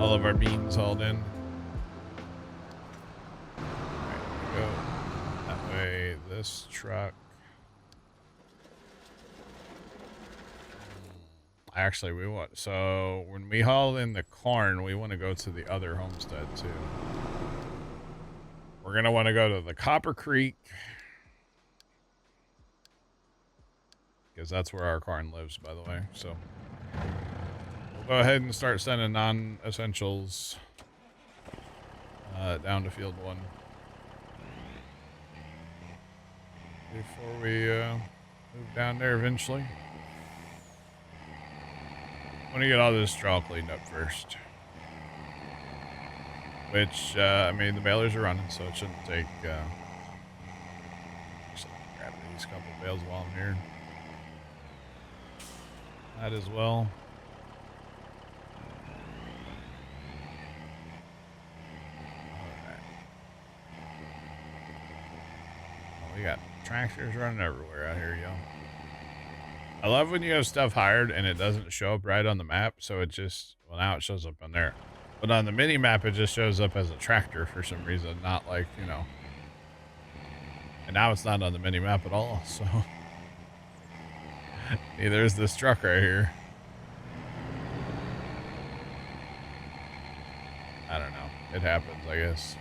all of our beans hauled in. Right, we go that way. This truck. Actually, we want, so when we haul in the corn, we want to go to the other homestead too. We're going to want to go to the Copper Creek, because that's where our corn lives, by the way. So we'll go ahead and start sending non-essentials down to field 1 before we move down there eventually. I want to get all this straw cleaned up first. Which, I mean, the balers are running, so it shouldn't take, just grab these couple bales while I'm here. That as well. Alright. Oh, we got tractors running everywhere out here, y'all. I love when you have stuff hired and it doesn't show up right on the map, so it just, well, now it shows up on there. But on the mini map, it just shows up as a tractor for some reason, not like, you know. And now it's not on the mini map at all, so. Neither is this truck right here. I don't know. It happens, I guess.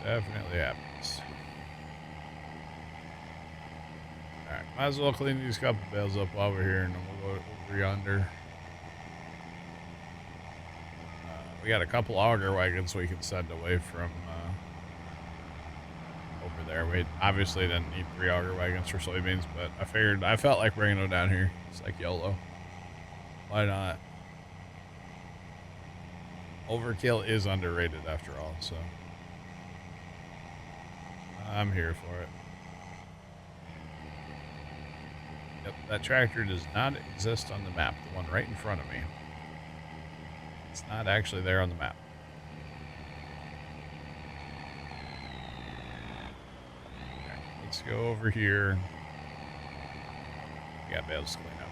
Definitely happens. Alright, might as well clean these couple bales up while we're here, and then we'll go over yonder. We got a couple auger wagons we can send away from over there. We obviously didn't need 3 auger wagons for soybeans, but I felt like bringing them down here. It's like YOLO. Why not? Overkill is underrated after all, so I'm here for it. Yep, that tractor does not exist on the map, the one right in front of me. It's not actually there on the map. Okay, let's go over here. We got bales to clean up.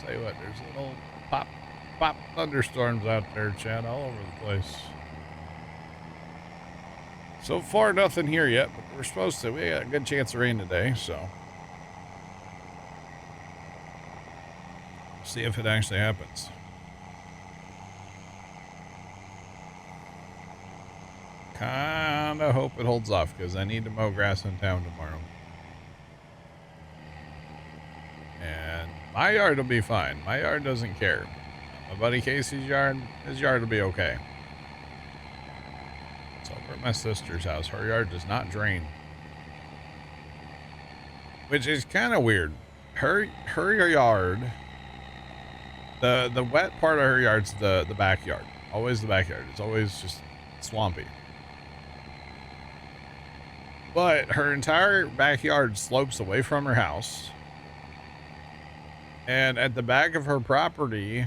Tell you what, there's little pop thunderstorms out there, Chad, all over the place. So far, nothing here yet, but we're supposed to. We got a good chance of rain today, so. See if it actually happens. Kinda hope it holds off, because I need to mow grass in town tomorrow. And my yard will be fine. My yard doesn't care. My buddy Casey's yard, his yard will be okay. It's over at my sister's house. Her yard does not drain. Which is kind of weird. Her yard... The wet part of her yard's the backyard. Always the backyard. It's always just swampy. But her entire backyard slopes away from her house. And at the back of her property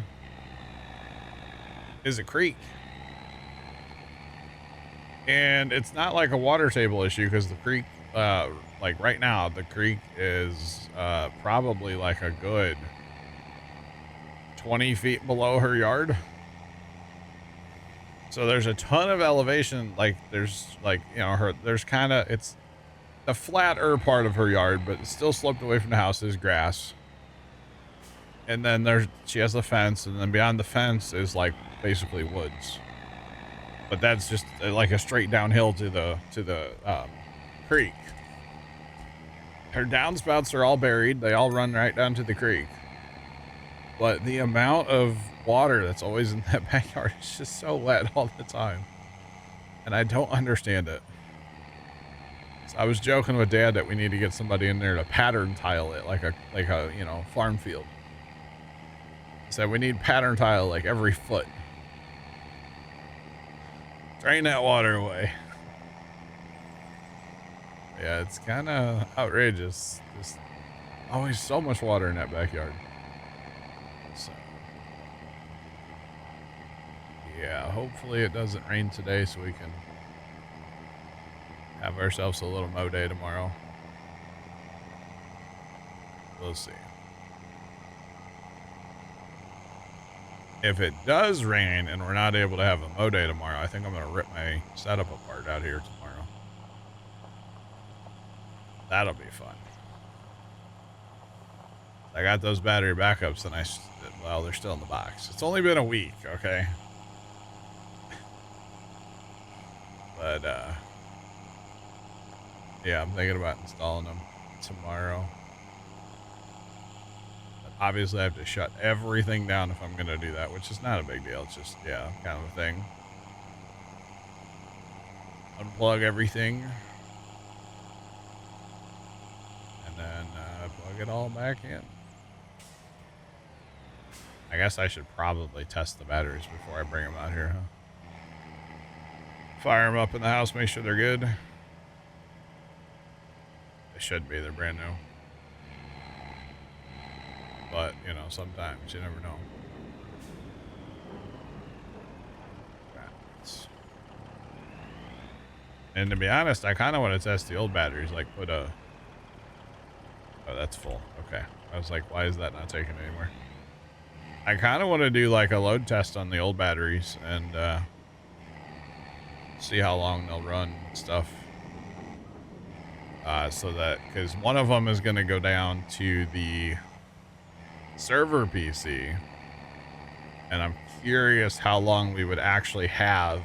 is a creek. And it's not like a water table issue, because the creek, like right now, the creek is probably like a good 20 feet below her yard. So there's a ton of elevation. Like there's like, you know, there's kind of, it's the flatter part of her yard, but it's still sloped away from the house. There's grass. And then she has a fence, and then beyond the fence is like basically woods. But that's just like a straight downhill to the creek. Her downspouts are all buried. They all run right down to the creek. But the amount of water that's always in that backyard is just so wet all the time. And I don't understand it. So I was joking with Dad that we need to get somebody in there to pattern tile it like a you know, farm field. So we need pattern tile like every foot. Drain that water away. Yeah, it's kind of outrageous. There's always so much water in that backyard. So, yeah, hopefully it doesn't rain today so we can have ourselves a little mow day tomorrow. We'll see. if it does rain and we're not able to have a mow day tomorrow, I think I'm going to rip my setup apart out here tomorrow. That'll be fun. I got those battery backups and well, they're still in the box. It's only been a week, okay? But, yeah, I'm thinking about installing them tomorrow. But obviously, I have to shut everything down if I'm going to do that, which is not a big deal. It's just, yeah, kind of a thing. Unplug everything. And then plug it all back in. I guess I should probably test the batteries before I bring them out here, huh? Fire them up in the house, make sure they're good. They should be, they're brand new. But, you know, sometimes you never know. And to be honest, I kind of want to test the old batteries, like put a... Oh, that's full. Okay. I was like, why is that not taking anymore? I kind of want to do like a load test on the old batteries and see how long they'll run and stuff. So that, because one of them is going to go down to the server PC, and I'm curious how long we would actually have,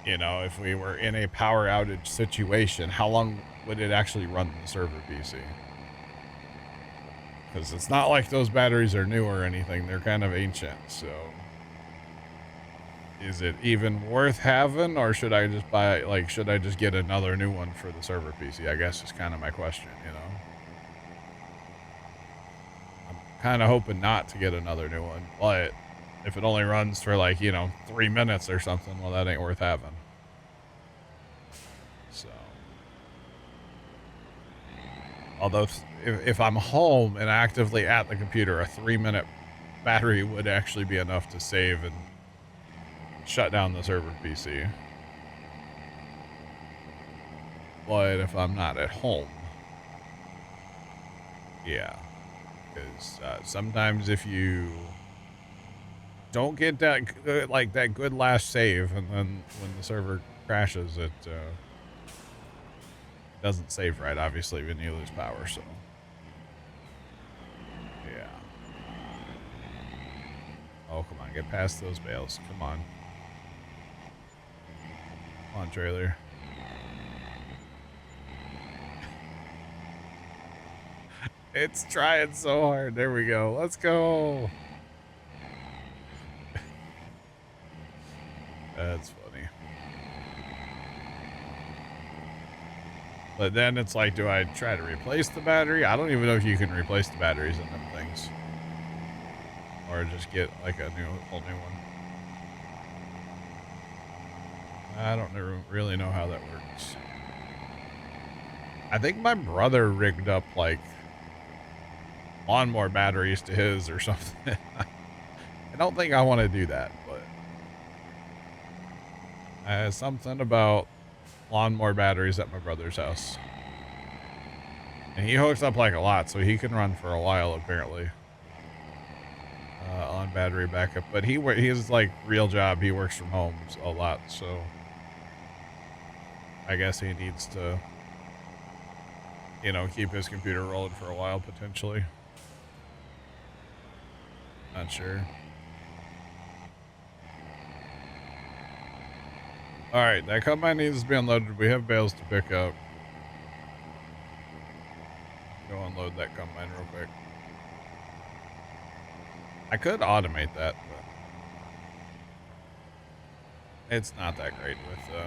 you know, if we were in a power outage situation, how long would it actually run the server PC? Because it's not like those batteries are new or anything. They're kind of ancient, so is it even worth having, or should I just buy, like, should I just get another new one for the server PC? I guess is kind of my question, you know? I'm kind of hoping not to get another new one, but if it only runs for, like, you know, 3 minutes or something, well, that ain't worth having. So, although if I'm home and actively at the computer, a 3-minute battery would actually be enough to save and shut down the server PC. But if I'm not at home, yeah, because sometimes if you don't get that like that good last save, and then when the server crashes, it doesn't save right, obviously, when you lose power. So yeah. Oh, come on, get past those bales. Come on. Come on, trailer. It's trying so hard. There we go. Let's go. That's funny. But then it's like, do I try to replace the battery? I don't even know if you can replace the batteries in them things. Or just get like a whole new one. I don't really know how that works. I think my brother rigged up like lawnmower batteries to his or something. I don't think I want to do that, but something about lawnmower batteries at my brother's house. And he hooks up like a lot, so he can run for a while apparently on battery backup. But his like real job, he works from home a lot, so I guess he needs to, you know, keep his computer rolling for a while potentially. Not sure. All right, that combine needs to be unloaded. We have bales to pick up. Go unload that combine real quick. I could automate that, but it's not that great with the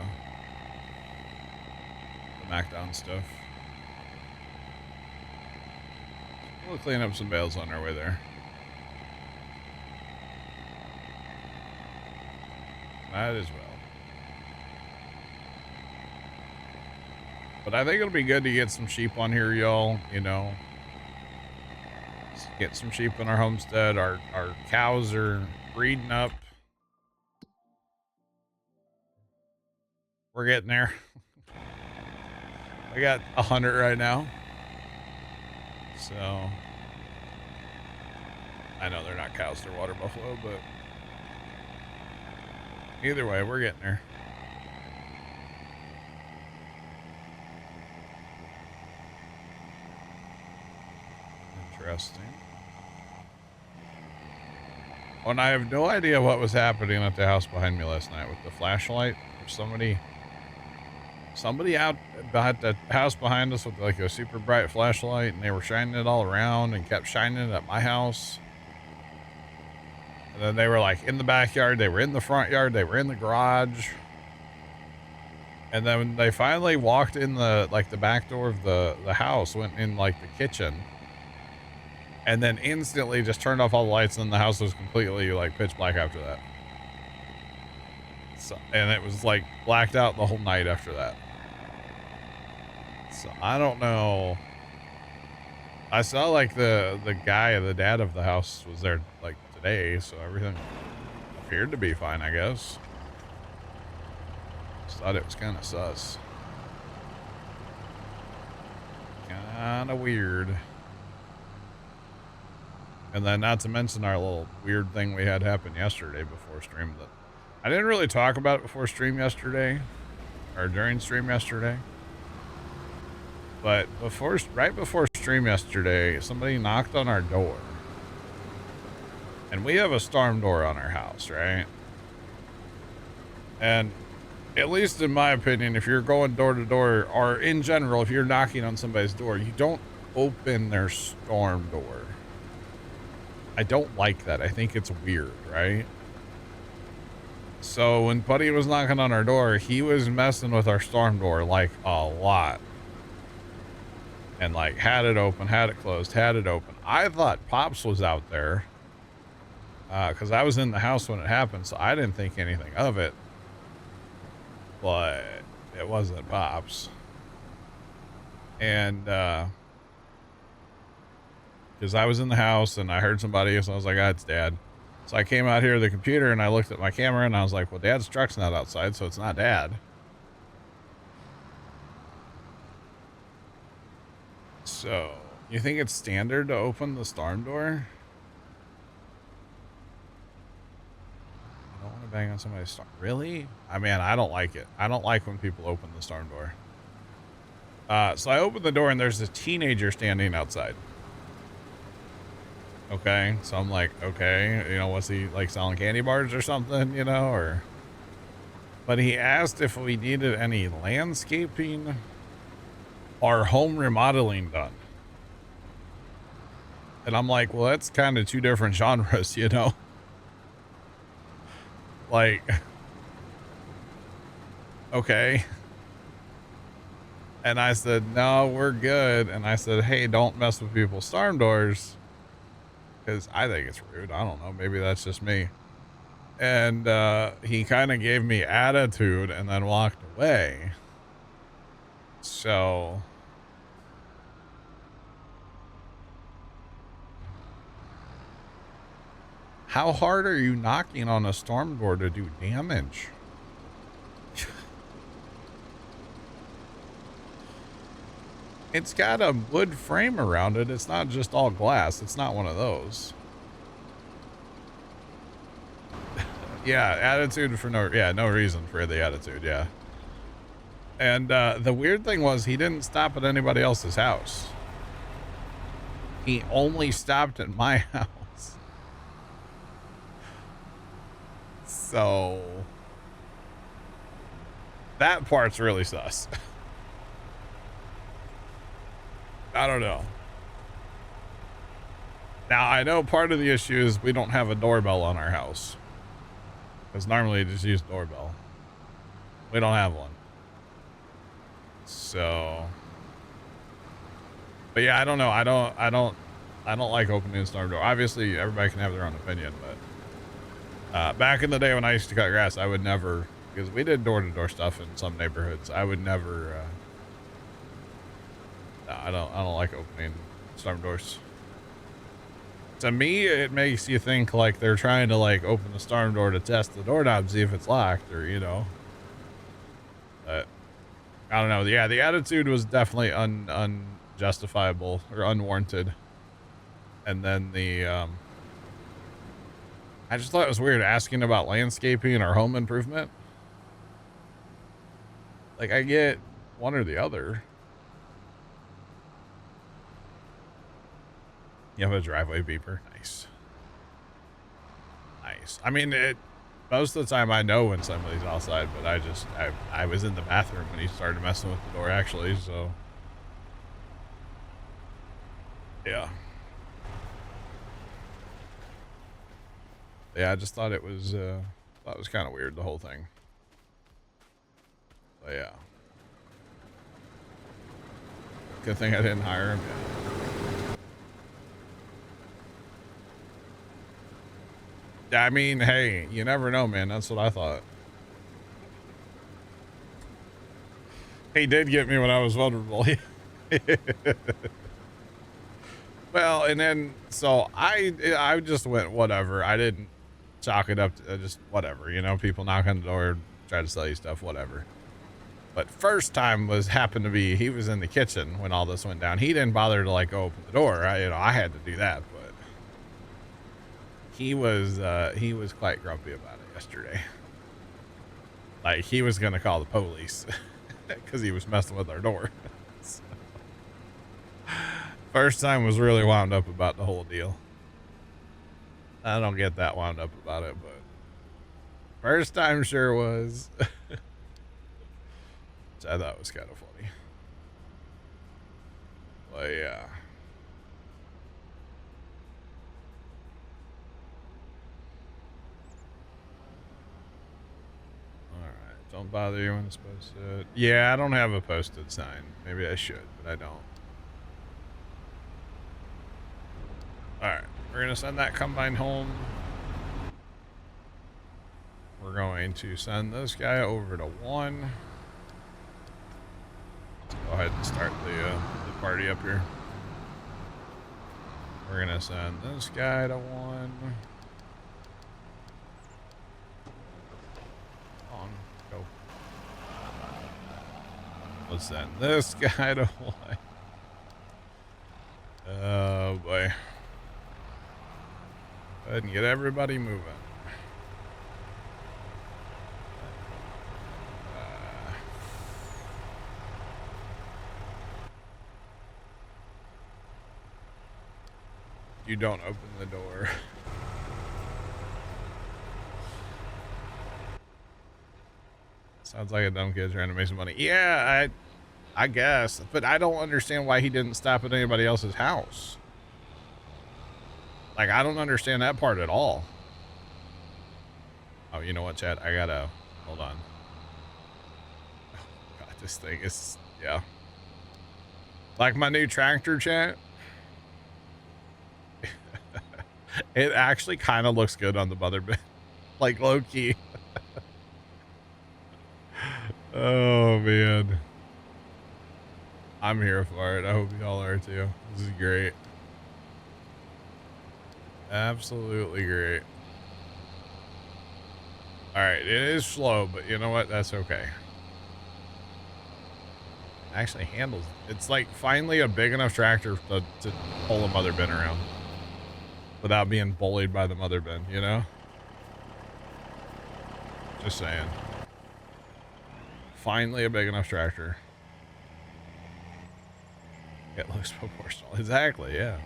knockdown stuff. We'll clean up some bales on our way there. Might as well. But I think it'll be good to get some sheep on here, y'all, you know. Let's get some sheep in our homestead. Our cows are breeding up. We're getting there. I got 100 right now. So I know they're not cows, they're water buffalo, but either way, we're getting there. Interesting. Oh, and I have no idea what was happening at the house behind me last night with the flashlight. Somebody out at the house behind us with like a super bright flashlight, and they were shining it all around and kept shining it at my house. And then they were like in the backyard, they were in the front yard, they were in the garage. And then when they finally walked in the back door of the house, went in like the kitchen, and then instantly just turned off all the lights, and the house was completely like pitch black after that. So, and it was like blacked out the whole night after that. So I don't know. I saw like the dad of the house was there like today, so everything appeared to be fine, I guess. Just thought it was kind of sus. Kind of weird. And then not to mention our little weird thing we had happen yesterday before stream that I didn't really talk about it before stream yesterday or during stream yesterday. But right before stream yesterday, somebody knocked on our door. And we have a storm door on our house, right? And at least in my opinion, if you're going door to door, or in general, if you're knocking on somebody's door, you don't open their storm door. I don't like that. I think it's weird, right? So when Buddy was knocking on our door, he was messing with our storm door like a lot. And like had it open, had it closed, had it open. I thought Pops was out there because I was in the house when it happened, so I didn't think anything of it. But it wasn't Pops. And because I was in the house and I heard somebody, so I was like, it's Dad. So I came out here to the computer and I looked at my camera and I was like, well, Dad's truck's not outside, so it's not Dad. So, you think it's standard to open the storm door? I don't want to bang on somebody's storm. Really? I mean, I don't like it. I don't like when people open the storm door. So I opened the door and there's a teenager standing outside. Okay, so I'm like, okay, you know, was he like selling candy bars or something, you know, or... But he asked if we needed any landscaping or home remodeling done. And I'm like, well, that's kind of two different genres, you know? Like, okay. And I said, no, we're good. And I said, hey, don't mess with people's storm doors. Because I think it's rude. I don't know. Maybe that's just me. And he kind of gave me attitude and then walked away. So... how hard are you knocking on a storm door to do damage? It's got a wood frame around it. It's not just all glass. It's not one of those. Yeah, attitude for no reason for the attitude, yeah. And the weird thing was he didn't stop at anybody else's house. He only stopped at my house. So that part's really sus. I don't know. Now, I know part of the issue is we don't have a doorbell on our house. Because normally you just use doorbell. We don't have one. So... but yeah, I don't know. I don't like opening the storm door. Obviously, everybody can have their own opinion, but... back in the day when I used to cut grass, I would never... because we did door-to-door stuff in some neighborhoods. I would never... I don't like opening storm doors. To me, it makes you think like they're trying to like open the storm door to test the doorknob, see if it's locked, or you know. But I don't know. Yeah, the attitude was definitely unjustifiable or unwarranted. And then the I just thought it was weird asking about landscaping or home improvement. Like, I get one or the other. You have a driveway beeper. Nice. Nice. I mean, most of the time I know when somebody's outside, but I was in the bathroom when he started messing with the door, actually, so. Yeah. Yeah, I just thought it was kind of weird, the whole thing. But yeah. Good thing I didn't hire him. Yeah. I mean, hey, you never know, man. That's what I thought. He did get me when I was vulnerable. Well, and then, so I just went, whatever. I didn't chalk it up to just whatever, you know, people knock on the door, try to sell you stuff, whatever. But first time happened to be, he was in the kitchen when all this went down. He didn't bother to like go open the door. I had to do that, but he was quite grumpy about it yesterday. Like he was going to call the police because he was messing with our door. So, first time was really wound up about the whole deal. I don't get that wound up about it, but first time sure was. Which I thought was kind of funny. But yeah. Alright, don't bother you when it's posted. Yeah, I don't have a posted sign. Maybe I should, but I don't. Alright, we're going to send that combine home. We're going to send this guy over to 1. Let's go ahead and start the party up here. We're going to send this guy to 1. On, go. Let's send this guy to 1. Oh boy. Go ahead and get everybody moving. You don't open the door. Sounds like a dumb kid trying to make some money. Yeah, I guess, but I don't understand why he didn't stop at anybody else's house. Like, I don't understand that part at all. Oh, you know what, Chad? I gotta, hold on. Oh, God, this thing is, yeah. Like my new tractor, chat. It actually kind of looks good on the mother bin. Like, low key. Oh, man. I'm here for it. I hope y'all are too. This is great. Absolutely great. All right, it is slow, but you know what? That's okay. It actually handles. It's like finally a big enough tractor to pull a mother bin around without being bullied by the mother bin, you know? Just saying. Finally a big enough tractor. It looks proportional. Exactly, yeah.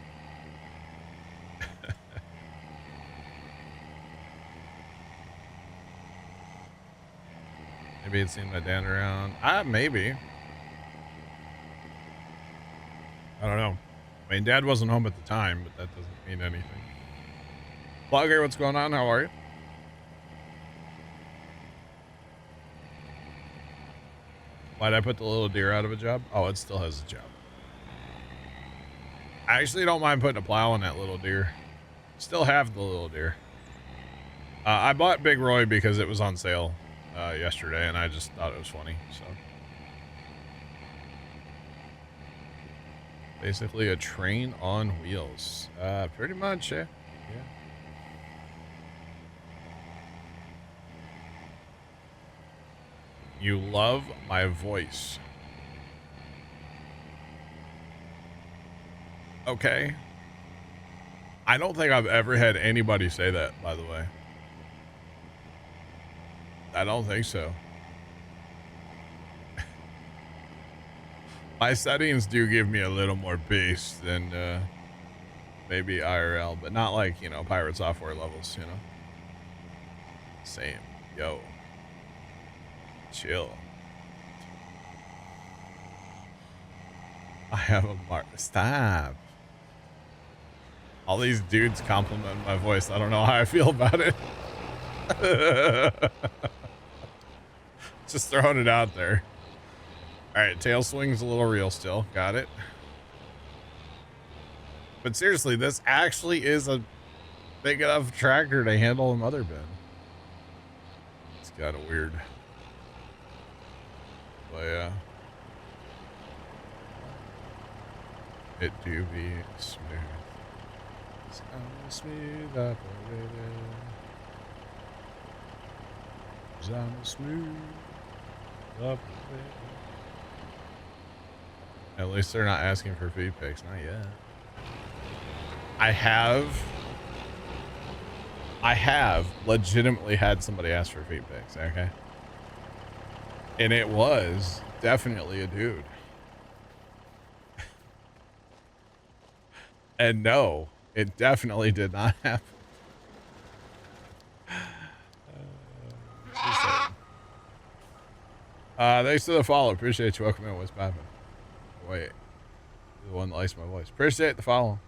Maybe it's seen my dad around. Maybe. I don't know. I mean, Dad wasn't home at the time, but that doesn't mean anything. Blogger, what's going on? How are you? Why'd I put the little deer out of a job? Oh, it still has a job. I actually don't mind putting a plow on that little deer. Still have the little deer. I bought Big Roy because it was on sale yesterday, and I just thought it was funny. So basically a train on wheels. Pretty much, yeah. You love my voice. Okay. I don't think I've ever had anybody say that, by the way. I don't think so. My settings do give me a little more bass than maybe IRL, but not like, you know, pirate software levels, you know. Same. Yo. Chill. I have a mark. Stop. All these dudes compliment my voice. I don't know how I feel about it. Just throwing it out there. All right, tail swing's a little real still. Got it. But seriously, this actually is a big enough tractor to handle a mother bin. It's kind of weird. But yeah. It do be smooth. It's smooth operator. I'm a smooth operator. At least they're not asking for feed pics, not yet. I have legitimately had somebody ask for feed pics, okay? And it was definitely a dude. And no, it definitely did not happen. Thanks for the follow. Appreciate you. Welcome in. What's poppin'? Wait. The one that likes my voice. Appreciate the follow.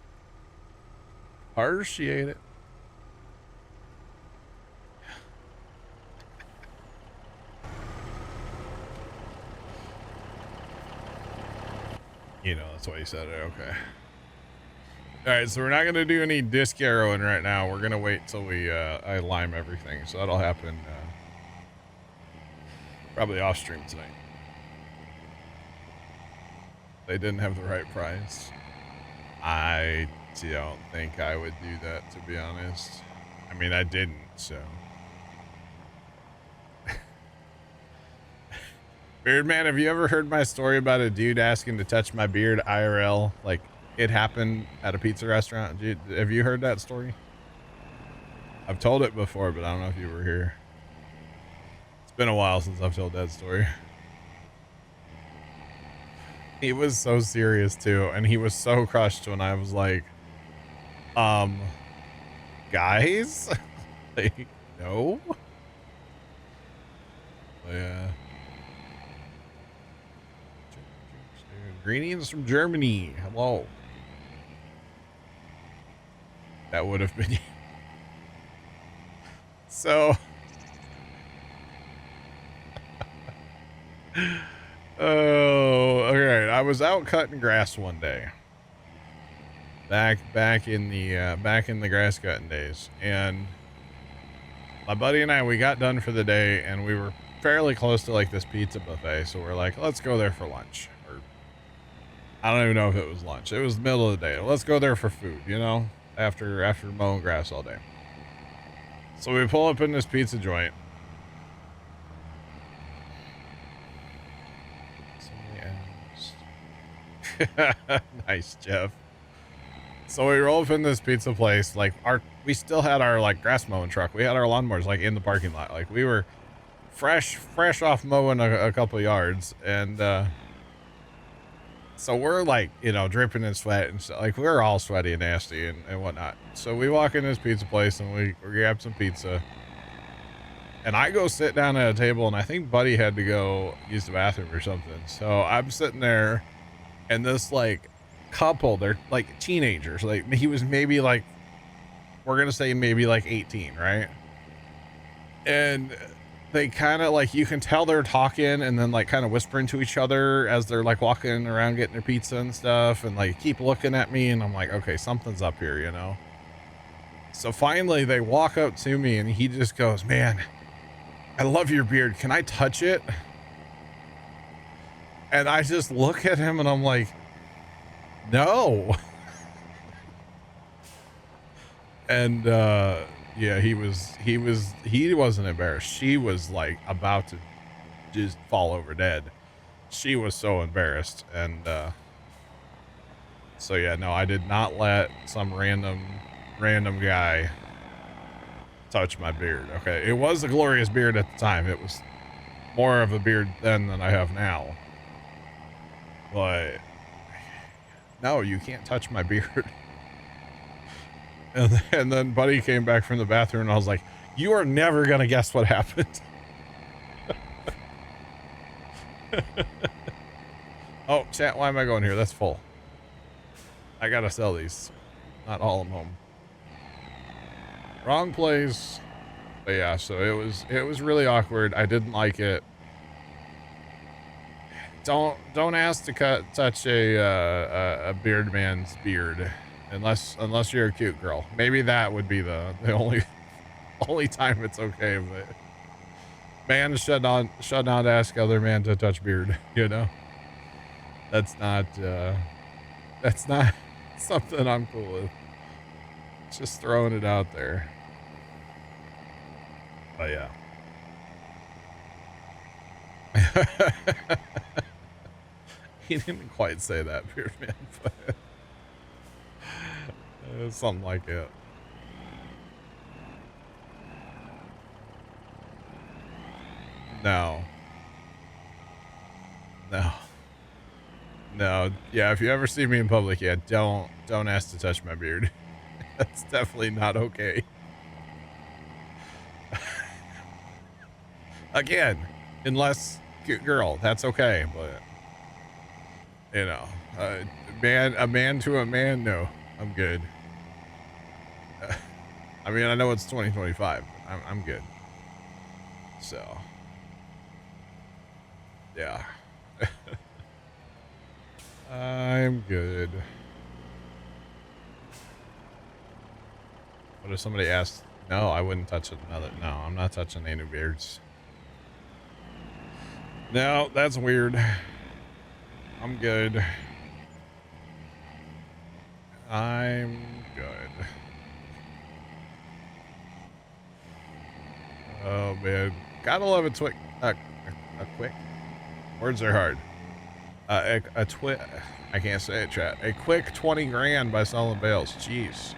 Appreciate it. You know, that's why you said it. Okay. All right, so we're not going to do any disc arrowing right now. We're going to wait till I lime everything. So that'll happen probably off stream tonight. They didn't have the right price. I don't think I would do that, to be honest. I mean, I didn't, so. Beard man, have you ever heard my story about a dude asking to touch my beard IRL? Like, it happened at a pizza restaurant. Have you heard that story? I've told it before, but I don't know if you were here. It's been a while since I've told that story. He was so serious too, and he was so crushed when I was like, guys? Like, no? But yeah. Greetings from Germany. Hello. That would have been so. Oh, okay. I was out cutting grass one day. Back in the grass cutting days, and my buddy and I, we got done for the day, and we were fairly close to like this pizza buffet, so we're like, let's go there for lunch. Or I don't even know if it was lunch. It was the middle of the day. Let's go there for food, you know, after mowing grass all day. So we pull up in this pizza joint. Nice, Jeff. So we roll up in this pizza place. Like we still had our like grass mowing truck. We had our lawnmowers like in the parking lot. Like we were fresh off mowing a couple yards, and so we're like, you know, dripping in sweat and stuff. Like we're all sweaty and nasty and whatnot. So we walk in this pizza place and we grab some pizza. And I go sit down at a table, and I think Buddy had to go use the bathroom or something. So I'm sitting there, and this like couple, they're like teenagers. Like he was maybe like, we're gonna say maybe like 18, right? And they kind of like, you can tell they're talking and then like kind of whispering to each other as they're like walking around getting their pizza and stuff, and like keep looking at me, and I'm like, okay, something's up here, you know? So finally they walk up to me, and he just goes, man, I love your beard. Can I touch it? And I just look at him and I'm like, no. And yeah, he wasn't embarrassed. She was like about to just fall over dead. She was so embarrassed. And so yeah, no, I did not let some random guy touch my beard. Okay, it was a glorious beard at the time. It was more of a beard then than I have now. But no, you can't touch my beard. And then Buddy came back from the bathroom and I was like, you are never gonna guess what happened. Oh, chat, why am I going here? That's full. I gotta sell these. Not all of them home. Wrong place. But yeah, so it was really awkward. I didn't like it. Don't ask to touch a beard man's beard unless you're a cute girl. Maybe that would be the only time it's okay. But man should not ask other man to touch beard. You know, that's not something I'm cool with. Just throwing it out there. But yeah. He didn't quite say that, beard man, but something like it. No. Yeah, if you ever see me in public, yeah, don't ask to touch my beard. That's definitely not okay. Again, unless cute girl, that's okay, but you know, a man to a man, no, I'm good. I mean, I know it's 2025. I'm good. So, yeah. I'm good. What if somebody asked? No, I wouldn't touch another. No, I'm not touching any beards. No, that's weird. I'm good. I'm good. Oh man, gotta love a quick. Words are hard. I can't say it, chat. A quick 20 grand by selling bales. Jeez.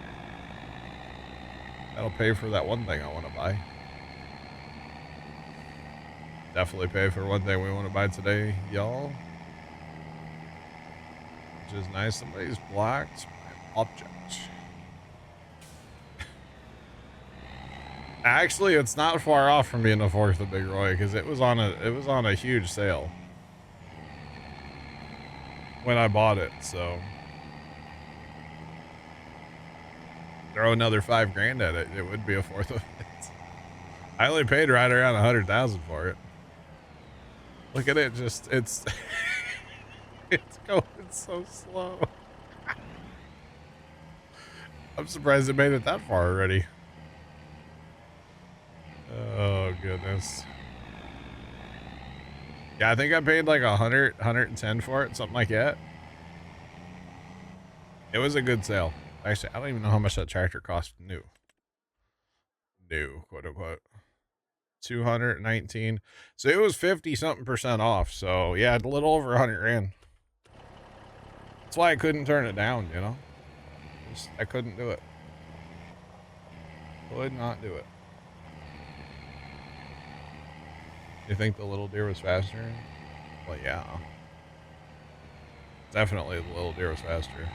That'll pay for that one thing I want to buy. Definitely pay for one thing we want to buy today, y'all. Which is nice. Somebody's blocked my object. Actually, it's not far off from being a fourth of Big Roy because it was on a huge sale when I bought it. So throw another $5 grand at it, it would be a fourth of it. I only paid right around 100,000 for it. Look at it, just it's going so slow. I'm surprised it made it that far already. Oh goodness. Yeah, I think I paid like 110 for it, something like that. It was a good sale. Actually, I don't even know how much that tractor cost new, quote unquote. 219. So it was 50 something% off. So yeah, a little over 100 grand. That's why I couldn't turn it down, you know. I couldn't do it. Could not do it. You think the little deer was faster? Well, yeah. Definitely the little deer was faster.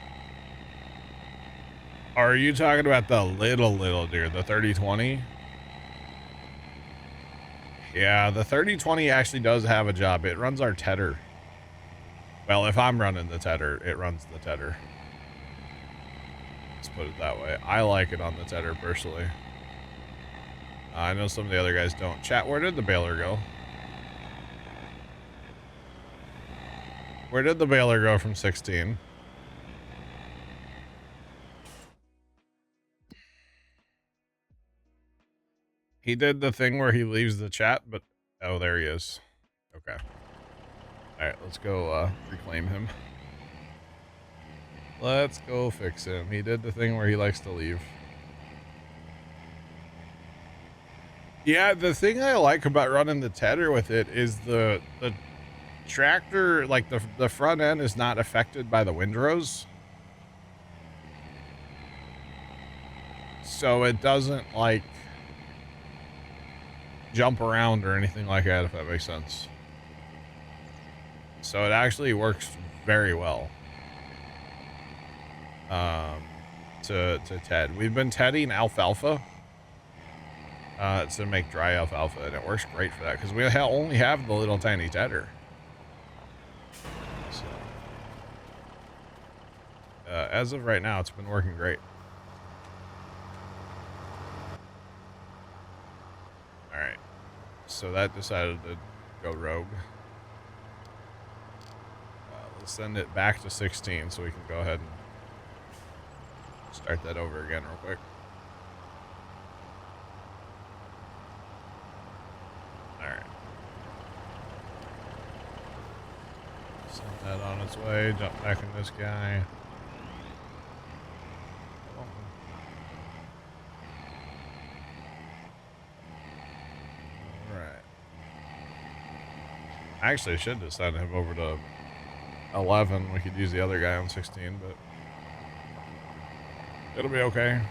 Are you talking about the little deer, the 3020? Yeah, the 3020 actually does have a job. It runs our tedder. Well, if I'm running the tedder, it runs the tedder. Let's put it that way. I like it on the tedder personally. I know some of the other guys don't. Chat, where did the baler go? Where did the baler go from 16? He did the thing where he leaves the chat, but oh, there he is. Okay. All right, let's go reclaim him. Let's go fix him. He did the thing where he likes to leave. Yeah, the thing I like about running the tedder with it is the tractor, like the front end is not affected by the windrows. So it doesn't like jump around or anything like that, if that makes sense. So it actually works very well. To ted. We've been tedding alfalfa to make dry alfalfa, and it works great for that because we only have the little tiny tedder. So, as of right now, it's been working great. All right, so that decided to go rogue. Let's send it back to 16 so we can go ahead and start that over again real quick. All right. Send that on its way. Jump back in this guy. All right. I actually should have sent him over to 11. We could use the other guy on 16, but it'll be okay.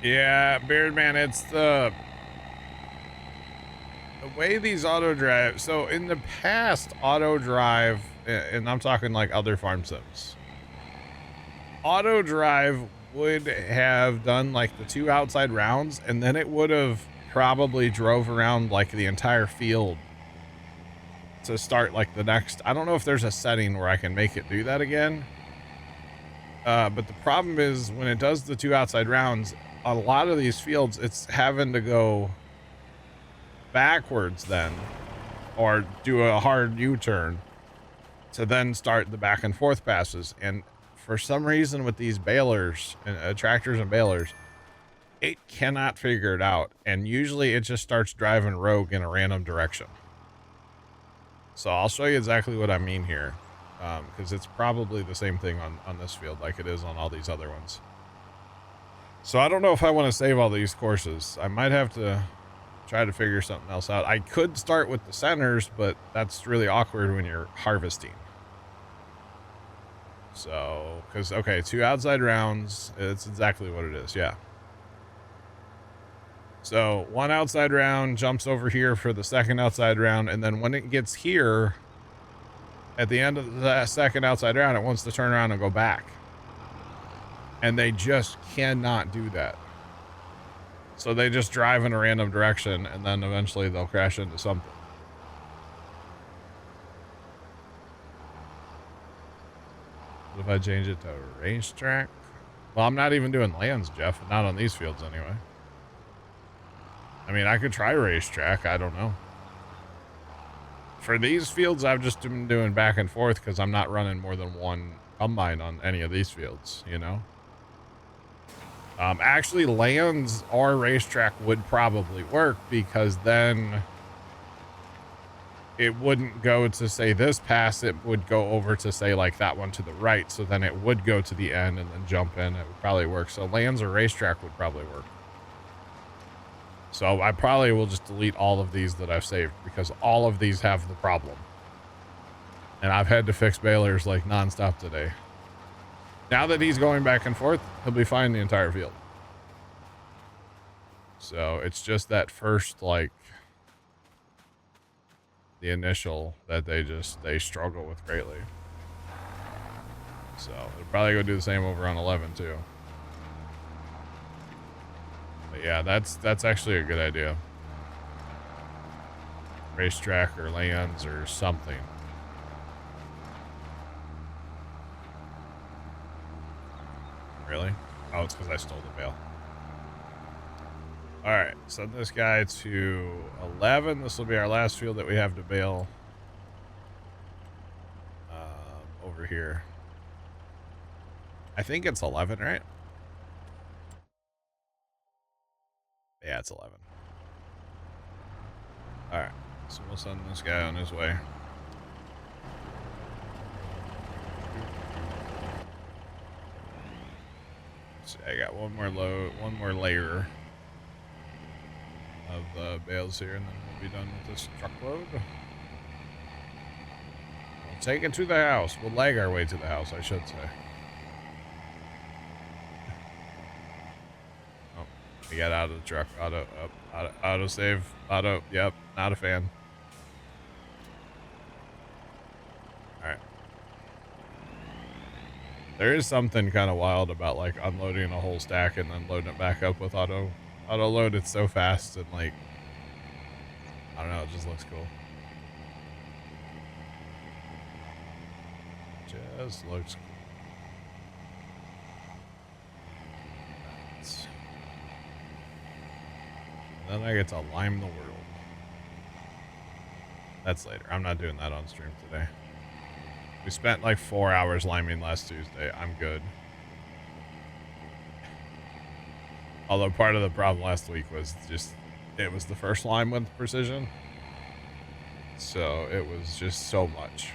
Yeah, Beardman, it's the way these auto drive. So in the past, auto drive, and I'm talking like other farm sims, auto drive would have done like the 2 outside rounds, and then it would have probably drove around like the entire field to start like the next. I don't know if there's a setting where I can make it do that again. But the problem is when it does the 2 outside rounds, a lot of these fields, it's having to go backwards then, or do a hard U-turn to then start the back and forth passes. And for some reason with these balers and tractors and balers, it cannot figure it out. And usually it just starts driving rogue in a random direction. So I'll show you exactly what I mean here. Because it's probably the same thing on this field like it is on all these other ones. So I don't know if I want to save all these courses. I might have to try to figure something else out. I could start with the centers, but that's really awkward when you're harvesting. So, because, okay, 2 outside rounds, it's exactly what it is, yeah. So 1 outside round jumps over here for the 2nd outside round, and then when it gets here, at the end of the 2nd outside round, it wants to turn around and go back. And they just cannot do that. So they just drive in a random direction, and then eventually they'll crash into something. What if I change it to racetrack? Well, I'm not even doing lands, Jeff. Not on these fields anyway. I mean, I could try racetrack. I don't know. For these fields, I've just been doing back and forth because I'm not running more than 1 combine on any of these fields, you know? Actually, lands or racetrack would probably work because then it wouldn't go to, say, this pass. It would go over to, say, like that one to the right. So then it would go to the end and then jump in. It would probably work. So lands or racetrack would probably work. So I probably will just delete all of these that I've saved because all of these have the problem. And I've had to fix balers like nonstop today. Now that he's going back and forth, he'll be fine the entire field. So it's just that first, like, the initial that they struggle with greatly. So they'll probably go do the same over on 11 too. But yeah, that's actually a good idea. Racetrack or lands or something. Really? Oh, it's because I stole the bale. Alright, send this guy to 11. This will be our last field that we have to bale. Over here. I think it's 11, right? Yeah, it's 11. Alright, so we'll send this guy on his way. See, I got one more layer of bales here, and then we'll be done with this truckload. We'll take it to the house. We'll leg our way to the house, I should say. Oh, we got out of the truck. Auto save. Yep, not a fan. Alright. There is something kind of wild about like unloading a whole stack and then loading it back up with auto load. It's so fast and like, I don't know, it just looks cool. Just looks cool. Then I get to lime the world. That's later. I'm not doing that on stream today. We spent like 4 hours liming last Tuesday. I'm good. Although part of the problem last week was just, it was the first lime with precision. So it was just so much.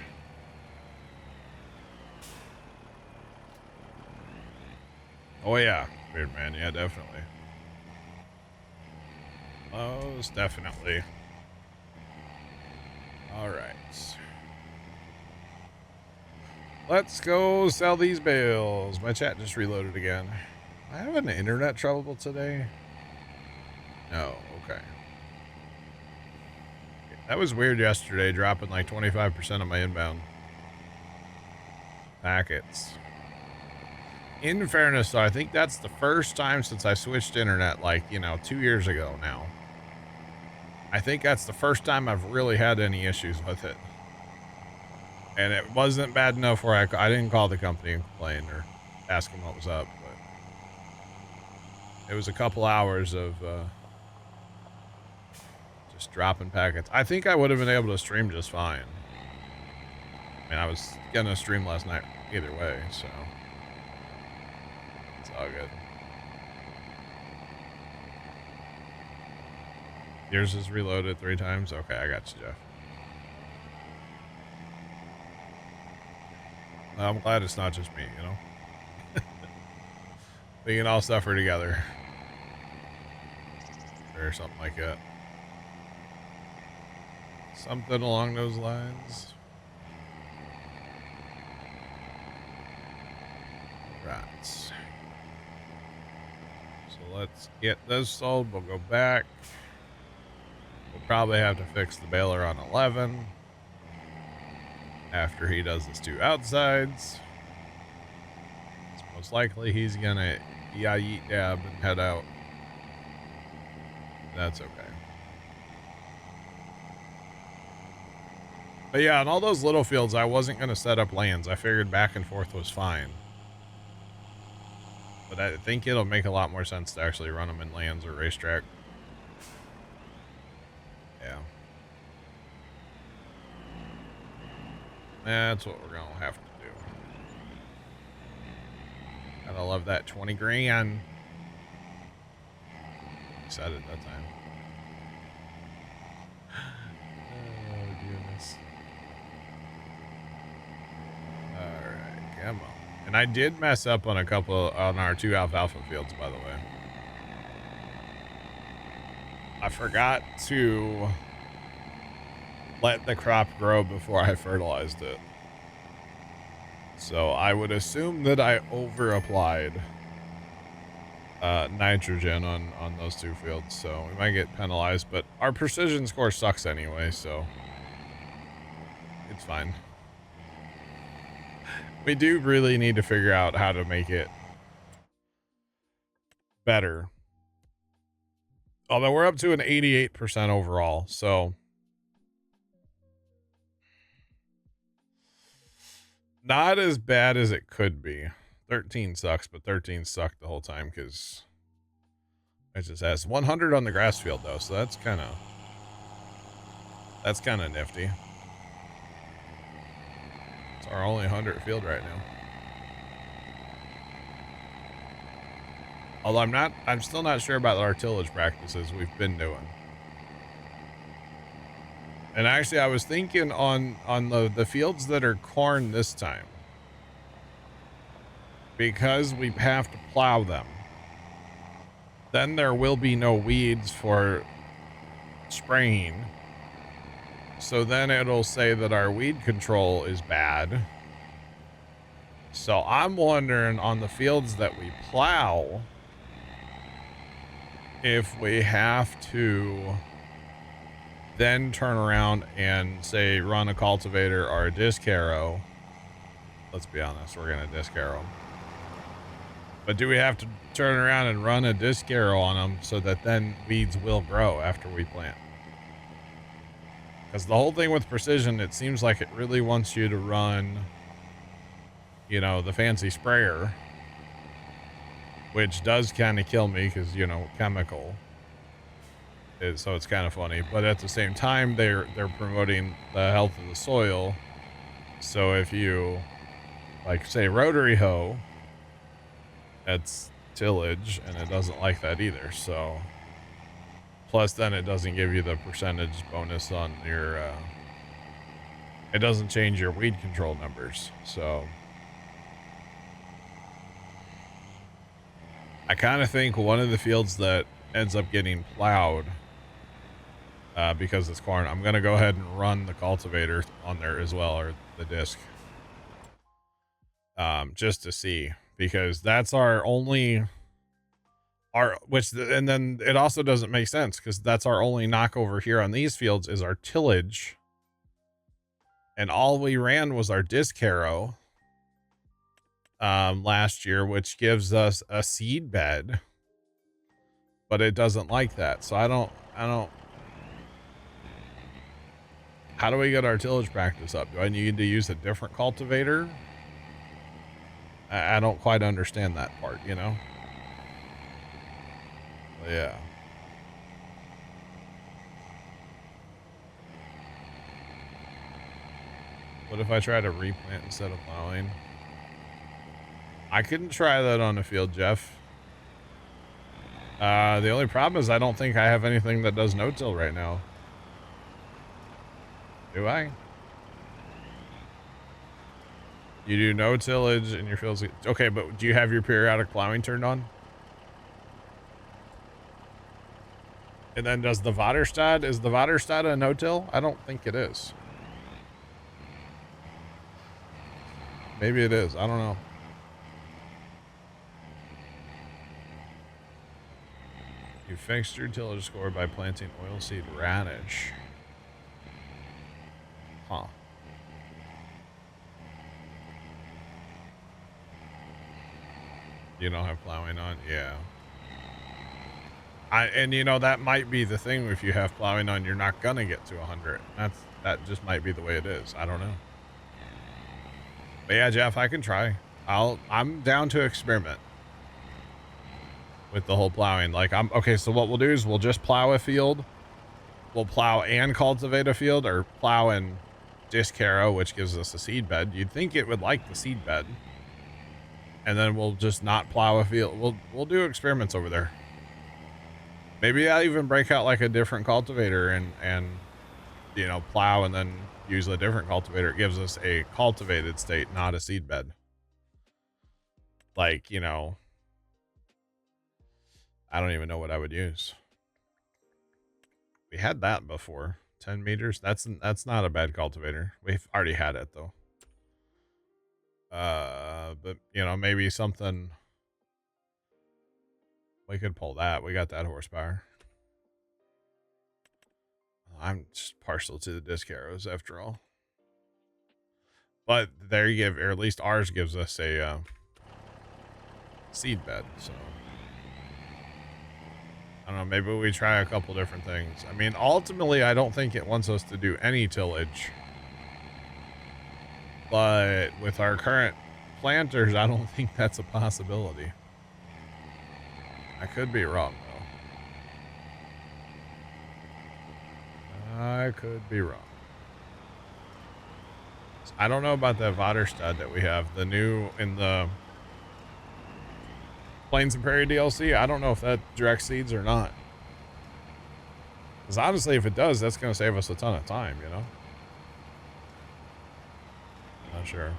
Oh yeah, Weird Man. Yeah, definitely. Most definitely. All right. Let's go sell these bales. My chat just reloaded again. I have an internet trouble today. No, okay. That was weird yesterday, dropping like 25% of my inbound packets. In fairness, though, I think that's the first time since I switched internet, like, you know, 2 years ago now. I think that's the first time I've really had any issues with it. And it wasn't bad enough where I didn't call the company and complain or ask them what was up, but it was a couple hours of just dropping packets. I think I would have been able to stream just fine. I mean, I was gonna stream last night either way, so it's all good. Yours is reloaded 3 times? Okay, I got you, Jeff. I'm glad it's not just me, you know? We can all suffer together. Or something like that. Something along those lines. Right. So let's get this sold. We'll go back. We'll probably have to fix the baler on 11 after he does his 2 outsides. It's most likely he's gonna eat dab and head out. That's okay. But yeah, on all those little fields, I wasn't gonna set up lanes. I figured back and forth was fine. But I think it'll make a lot more sense to actually run them in lanes or racetrack. Yeah. That's what we're gonna have to do. Gotta love that 20 grand. Excited that time. Oh, goodness. Alright, come on. And I did mess up on on our 2 alfalfa fields, by the way. I forgot to let the crop grow before I fertilized it. So I would assume that I over-applied nitrogen on those 2 fields, so we might get penalized, but our precision score sucks anyway, so it's fine. We do really need to figure out how to make it better. Although we're up to an 88% overall, so not as bad as it could be. 13 sucks, but 13 sucked the whole time because it just has 100 on the grass field though, so that's kind of nifty. It's our only 100 field right now. Although I'm still not sure about our tillage practices we've been doing. And actually I was thinking on the fields that are corn this time, because we have to plow them, then there will be no weeds for spraying. So then it'll say that our weed control is bad. So I'm wondering on the fields that we plow, if we have to then turn around and say run a cultivator or a disc harrow. Let's be honest, we're going to disc harrow. But do we have to turn around and run a disc harrow on them so that then weeds will grow after we plant? Because the whole thing with precision, it seems like it really wants you to run, you know, the fancy sprayer, which does kind of kill me because, you know, chemical. So it's kind of funny. But at the same time, they're promoting the health of the soil. So if you, like, say rotary hoe, that's tillage, and it doesn't like that either. So plus then it doesn't give you the percentage bonus on your it doesn't change your weed control numbers. So I kind of think one of the fields that ends up getting plowed because it's corn, I'm gonna go ahead and run the cultivator on there as well, or the disc, just to see, because that's our only and then it also doesn't make sense because that's our only knock over here on these fields is our tillage, and all we ran was our disc harrow last year, which gives us a seed bed, but it doesn't like that. So I don't how do we get our tillage practice up? Do I need to use a different cultivator? I don't quite understand that part, you know? Yeah. What if I try to replant instead of plowing? I couldn't try that on the field, Jeff. The only problem is I don't think I have anything that does no-till right now. Do I? You do no tillage in your fields. Okay, but do you have your periodic plowing turned on? And then does the Vaderstad, is the Vaderstad a no-till? I don't think it is. Maybe it is. I don't know. You fixed your tillage score by planting oilseed radish. Huh. You don't have plowing on? Yeah. And you know, that might be the thing. If you have plowing on, you're not gonna get to 100. That just might be the way it is. I don't know. But yeah, Jeff, I can try. I'm down to experiment with the whole plowing. Like, okay, so what we'll do is we'll just plow a field. We'll plow and cultivate a field, or plow and disc harrow, which gives us a seed bed. You'd think it would like the seed bed. And then we'll just not plow a field. We'll do experiments over there. Maybe I'll even break out like a different cultivator and you know, plow and then use a different cultivator. It gives us a cultivated state, not a seed bed. Like, you know, I don't even know what I would use. We had that before. 10 meters. That's not a bad cultivator. We've already had it though. But you know, maybe something we could pull that. We got that horsepower. I'm just partial to the disc harrows after all. But there you give, or at least ours gives us a seed bed. So I don't know, maybe we try a couple different things. I mean, ultimately, I don't think it wants us to do any tillage. But with our current planters, I don't think that's a possibility. I could be wrong, though. I could be wrong. I don't know about that Vaderstad that we have. The new in the Plains and Prairie DLC. I don't know if that direct seeds or not. Because honestly, if it does, that's going to save us a ton of time, you know? Not sure.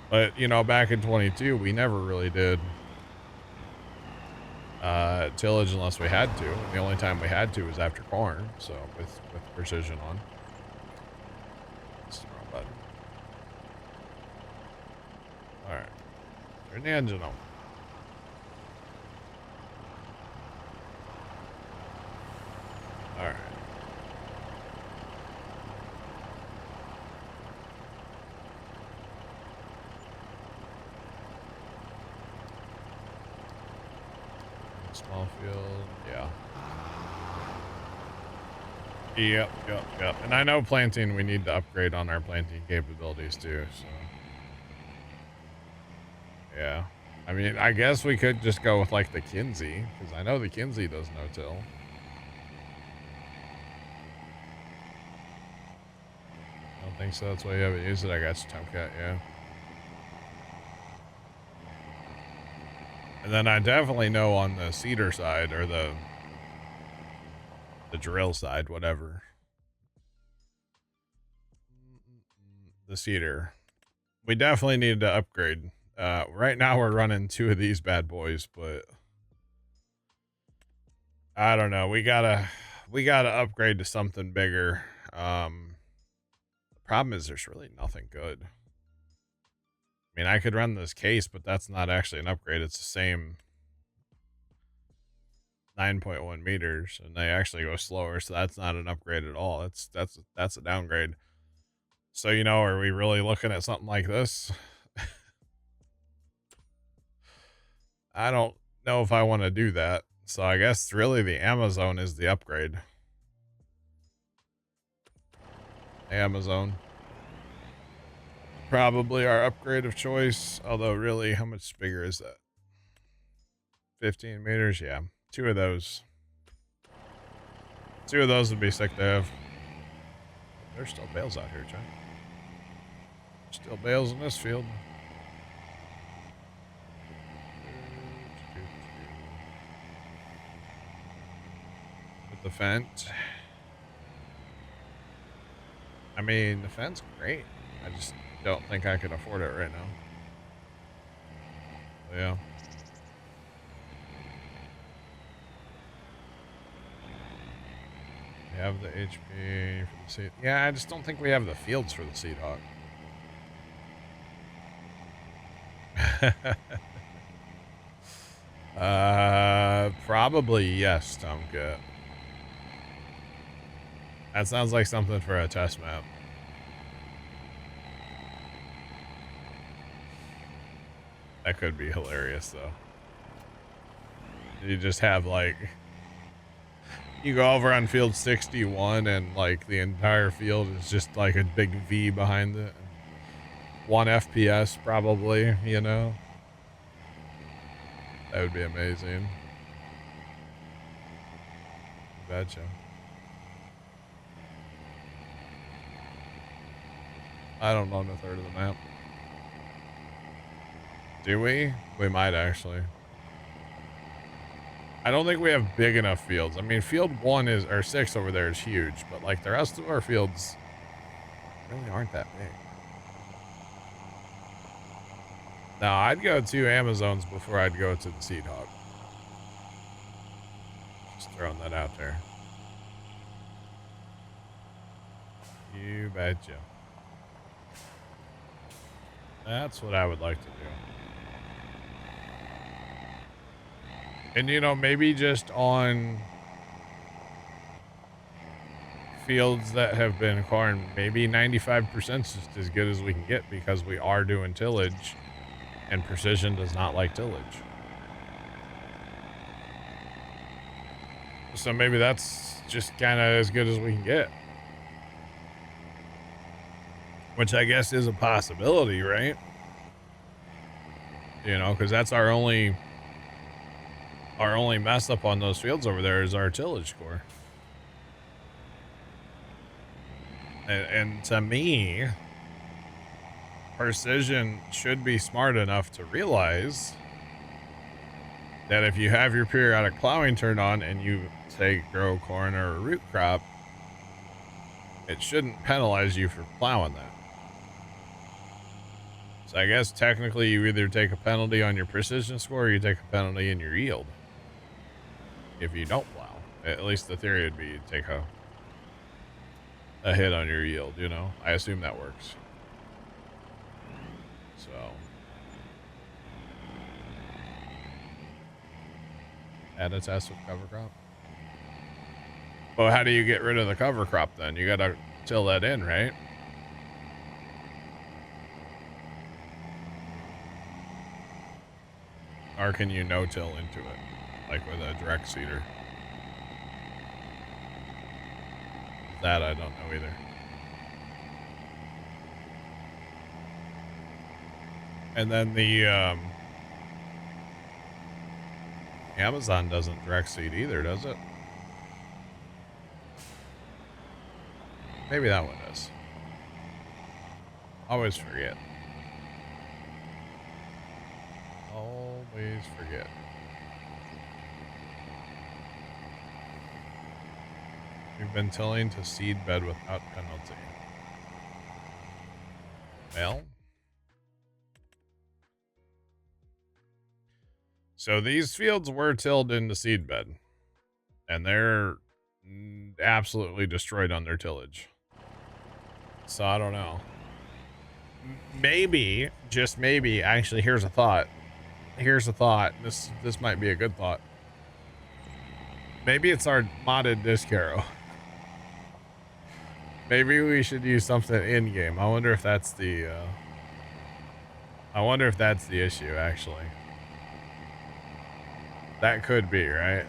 But, you know, back in 22, we never really did tillage unless we had to. And the only time we had to was after corn. So with precision on. That's the wrong button. All right. Turn the engine on. All right. Small field, yeah. Yep. And I know planting, we need to upgrade on our planting capabilities too, so. Yeah. I mean, I guess we could just go with like the Kinsey, because I know the Kinsey does no-till. I don't think so, that's why you haven't used it. I got you, Tomcat, yeah. And then I definitely know on the seeder side, or the drill side, whatever. The seeder. We definitely need to upgrade. Right now we're running 2 of these bad boys, but I don't know. We gotta upgrade to something bigger. The problem is there's really nothing good. I mean, I could run this case, but that's not actually an upgrade. It's the same 9.1 meters, and they actually go slower, so that's not an upgrade at all. That's a downgrade. So, you know, are we really looking at something like this? I don't know if I want to do that. So I guess really the Amazon is the upgrade. Amazon. Probably our upgrade of choice. Although really, how much bigger is that? 15 meters? Yeah. 2 of those. 2 of those would be sick to have. There's still bales out here, John. Still bales in this field. With the fence. I mean, the fence, great. I just don't think I can afford it right now. So, yeah. We have the HP for the seed. Yeah, I just don't think we have the fields for the Seed Hawk. Probably yes, Tomcat. That sounds like something for a test map. That could be hilarious, though. You just have, like... You go over on field 61 and, like, the entire field is just, like, a big V behind it. 1 FPS, probably, you know? That would be amazing. Betcha. I don't own a third of the map. Do we? We might actually. I don't think we have big enough fields. I mean, field 1 is, or 6 over there is huge, but like the rest of our fields really aren't that big. No, I'd go to Amazons before I'd go to the Seed Hawk. Just throwing that out there. You betcha. That's what I would like to do. And, you know, maybe just on fields that have been corn, maybe 95% is just as good as we can get because we are doing tillage and precision does not like tillage. So maybe that's just kind of as good as we can get. Which I guess is a possibility, right? You know, because that's our only mess up on those fields over there is our tillage score. And to me, precision should be smart enough to realize that if you have your periodic plowing turned on and you, say, grow corn or a root crop, it shouldn't penalize you for plowing that. So I guess technically you either take a penalty on your precision score or you take a penalty in your yield. if you don't plow. At least the theory would be you take a hit on your yield, you know? I assume that works. So. Add a test with cover crop. Well, how do you get rid of the cover crop then? You gotta till that in, right? Or can you no-till into it? Like with a direct seeder? That I don't know either. And then the Amazon doesn't direct seed either, does it? Maybe that one does. Always forget. Always forget. We've been tilling to seed bed without penalty. Well. So these fields were tilled into seed bed. And they're absolutely destroyed on their tillage. So I don't know. Maybe, just maybe, actually here's a thought. Here's a thought. This might be a good thought. Maybe it's our modded disc arrow. Maybe we should use something in game. I wonder if that's the issue, actually. That could be, right?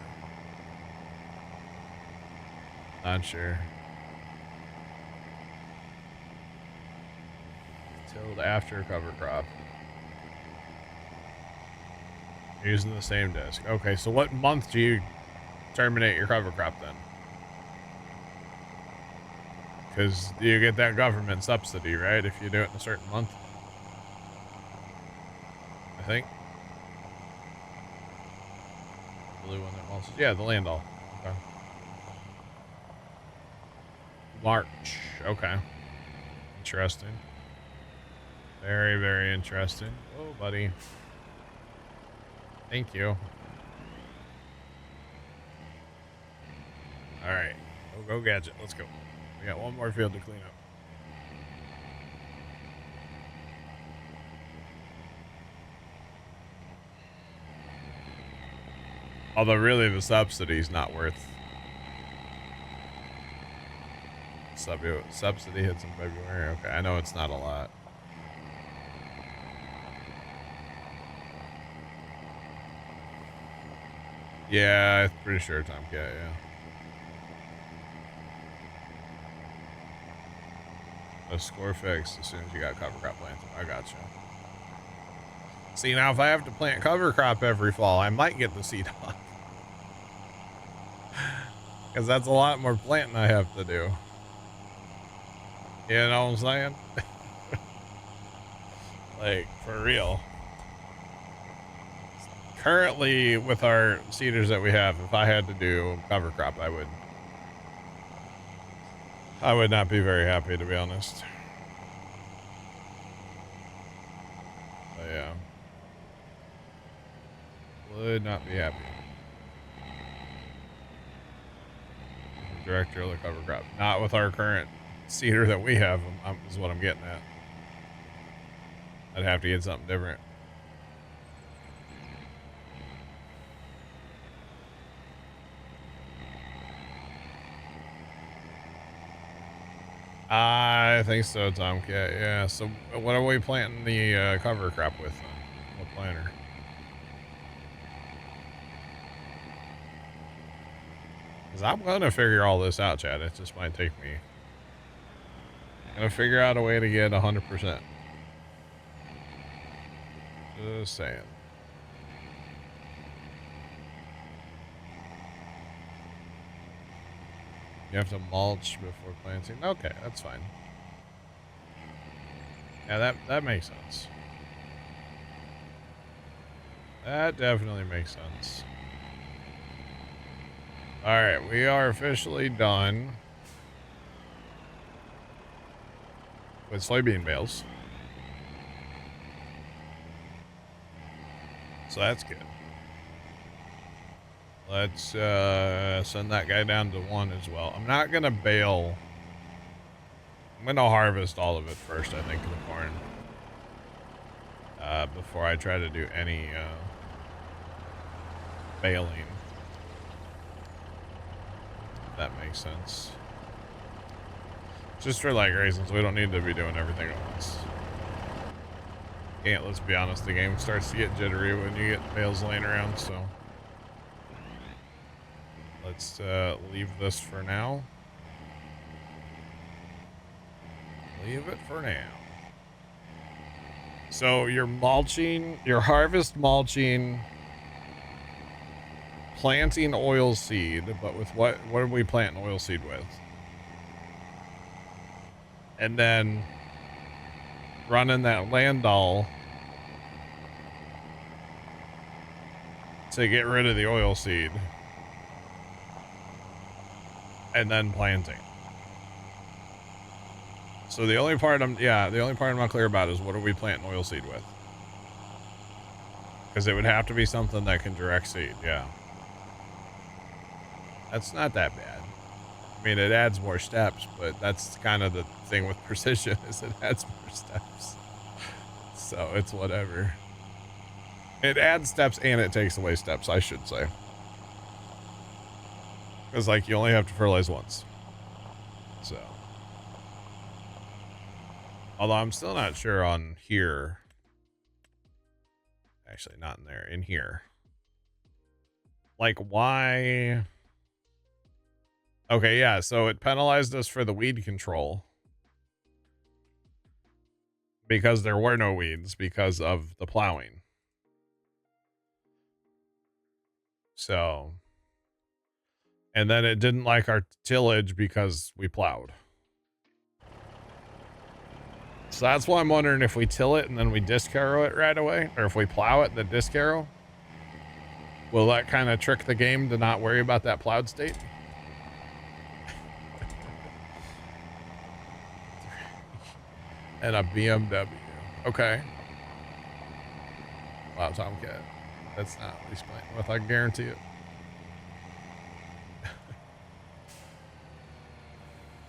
Not sure. Tilled after cover crop. Using the same disc. Okay, so what month do you terminate your cover crop then? Because you get that government subsidy, right? If you do it in a certain month. I think. Blue one that wants. Yeah, the land all. Okay. March. Okay. Interesting. Very, very interesting. Oh, buddy. Thank you. All right. Go gadget. Let's go. We got one more field to clean up. Although really the subsidy's not worth. Subsidy hits in February. Okay, I know it's not a lot. Yeah, I'm pretty sure Tomcat, yeah. A score fixed as soon as you got cover crop planted. I gotcha. See, now if I have to plant cover crop every fall, I might get the seed off. Because that's a lot more planting I have to do. You know what I'm saying? Like, for real. Currently, with our seeders that we have, if I had to do cover crop, I would not be very happy, to be honest. But yeah. Would not be happy. Director of the cover crop. Not with our current seeder that we have, is what I'm getting at. I'd have to get something different. I think so, Tomcat. Yeah. So, what are we planting the cover crop with? What planter? Because I'm gonna figure all this out, Chad. It just might take me. I'm gonna figure out a way to get 100%. Just saying. You have to mulch before planting. Okay, that's fine. Yeah, that makes sense. That definitely makes sense. All right, we are officially done with soybean bales. So that's good. Let's send that guy down to 1 as well. I'm not gonna bale. I'm gonna harvest all of it first, I think, the corn. Before I try to do any baling. If that makes sense. Just for like reasons, we don't need to be doing everything at once. Let's be honest, the game starts to get jittery when you get bales laying around, so. Let's leave this for now. Leave it for now. So your mulching, your harvest mulching, planting oil seed, but with what are we planting oil seed with? And then running that landall to get rid of the oil seed. And then planting. So the only part I'm not clear about is what are we planting oil seed with? Because it would have to be something that can direct seed, yeah. That's not that bad. I mean, it adds more steps, but that's kind of the thing with precision is it adds more steps. So it's whatever. It adds steps and it takes away steps, I should say. Because like you only have to fertilize once. So. Although I'm still not sure on here. Actually, not in there. In here. Like, why? Okay, yeah. So it penalized us for the weed control. Because there were no weeds because of the plowing. So. And then it didn't like our tillage because we plowed. So that's why I'm wondering if we till it and then we disc harrow it right away, or if we plow it, then disc harrow. Will that kind of trick the game to not worry about that plowed state? And a BMW. Okay. Wow, Tomcat. That's not what he's playing with, I guarantee it.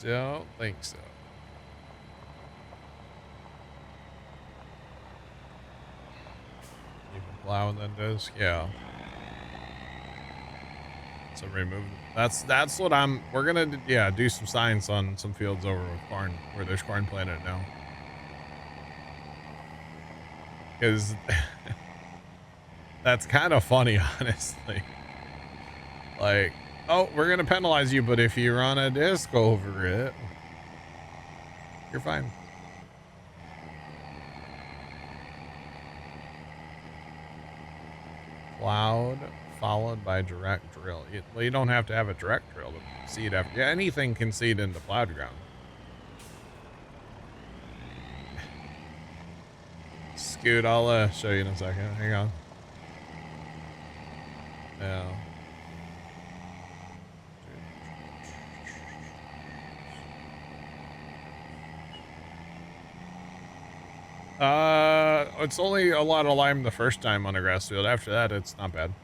Don't think so. Plow and then disc, yeah. So remove. That's what we're gonna do some science on some fields over with corn where there's corn planted now. Because that's kind of funny, honestly. Like, oh, we're gonna penalize you, but if you run a disc over it, you're fine. Plowed followed by direct drill. Well, you don't have to have a direct drill to seed after. Yeah, anything can seed into plowed ground. Scoot, I'll show you in a second. Hang on. Yeah. It's only a lot of lime the first time on a grass field. After that, it's not bad.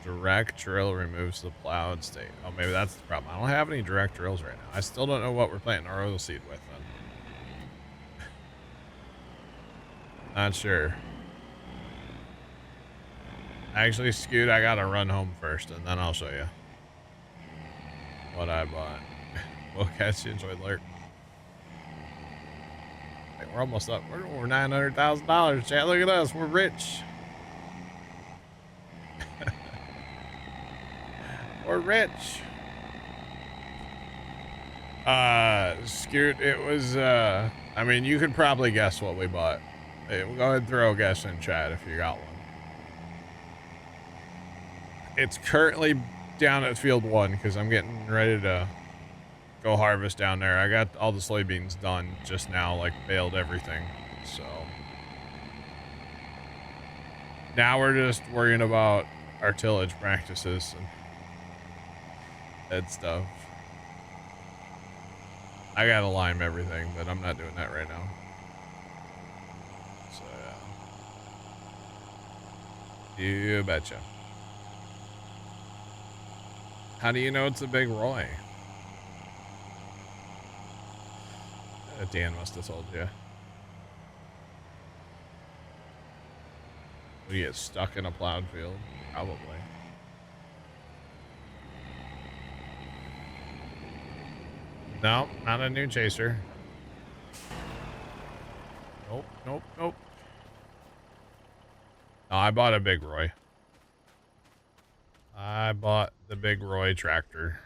Direct drill removes the plowed state. Oh, maybe that's the problem. I don't have any direct drills right now. I still don't know what we're planting our oil seed with then. Not sure. Actually, Scoot, I gotta run home first and then I'll show you what I bought. We'll catch you. Enjoy Lurk. We're almost up. We're $900,000, chat. Look at us. We're rich. We're rich. Scoot, it was, I mean, you could probably guess what we bought. Hey, we'll go ahead and throw a guess in chat if you got one. It's currently down at field 1 because I'm getting ready to go harvest down there. I got all the soybeans done just now, like baled everything. So now we're just worrying about our tillage practices and that stuff. I gotta lime everything, but I'm not doing that right now. So You betcha. How do you know it's a big Roy? Dan must have told you. Would you get stuck in a plowed field? Probably. No, not a new chaser. Nope, nope, nope. No, I bought a big Roy. I bought the big Roy tractor.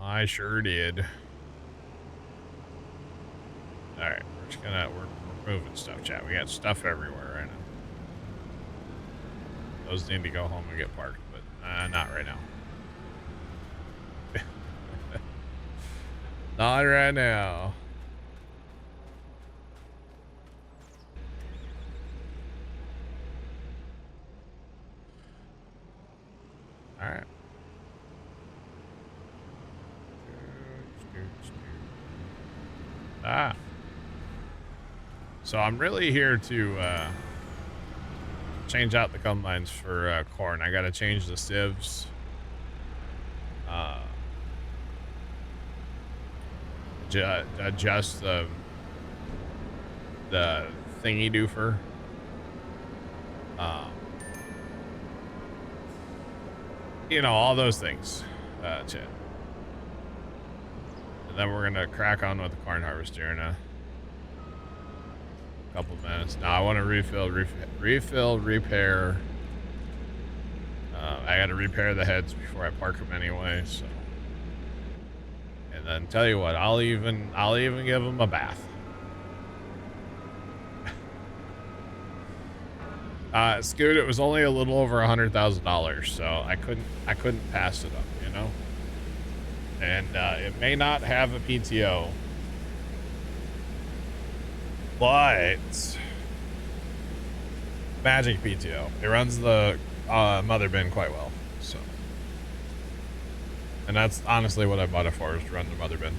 I sure did. Alright, we're just gonna, we're moving stuff, chat. We got stuff everywhere right now. Those need to go home and get parked, but not right now. Not right now. Alright. Ah. So I'm really here to change out the combines for corn. I gotta change the sieves. Adjust the thingy doofer. You know, all those things. Chat. And then we're gonna crack on with the corn harvester in a couple minutes. Now I want to refill, repair. I got to repair the heads before I park them anyway. So, and then tell you what, I'll even give them a bath. Scoot, it was only a little over $100,000, so I couldn't pass it up, you know. And it may not have a PTO, but magic PTO. It runs the mother bin quite well, so. And that's honestly what I bought it for, is to run the mother bin.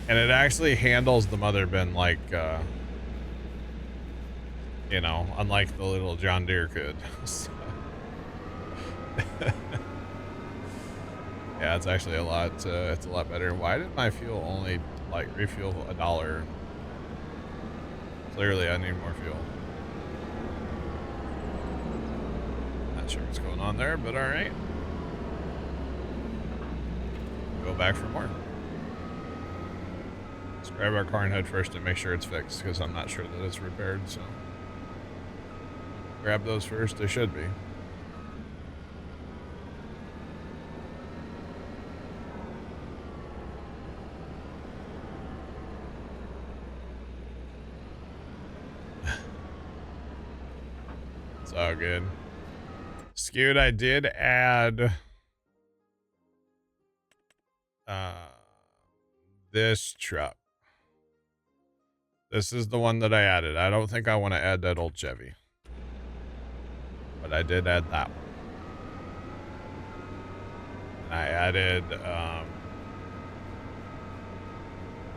And it actually handles the mother bin like, you know, unlike the little John Deere could. So. Yeah, it's actually a lot, it's a lot better. Why did my fuel only, like, refuel $1? Clearly, I need more fuel. Not sure what's going on there, but all right. Go back for more. Let's grab our corn head first and make sure it's fixed, because I'm not sure that it's repaired, so. Grab those first, they should be. It's all good. Skewed, I did add this truck. This is the one that I added. I don't think I want to add that old Chevy, but I did add that one. And I added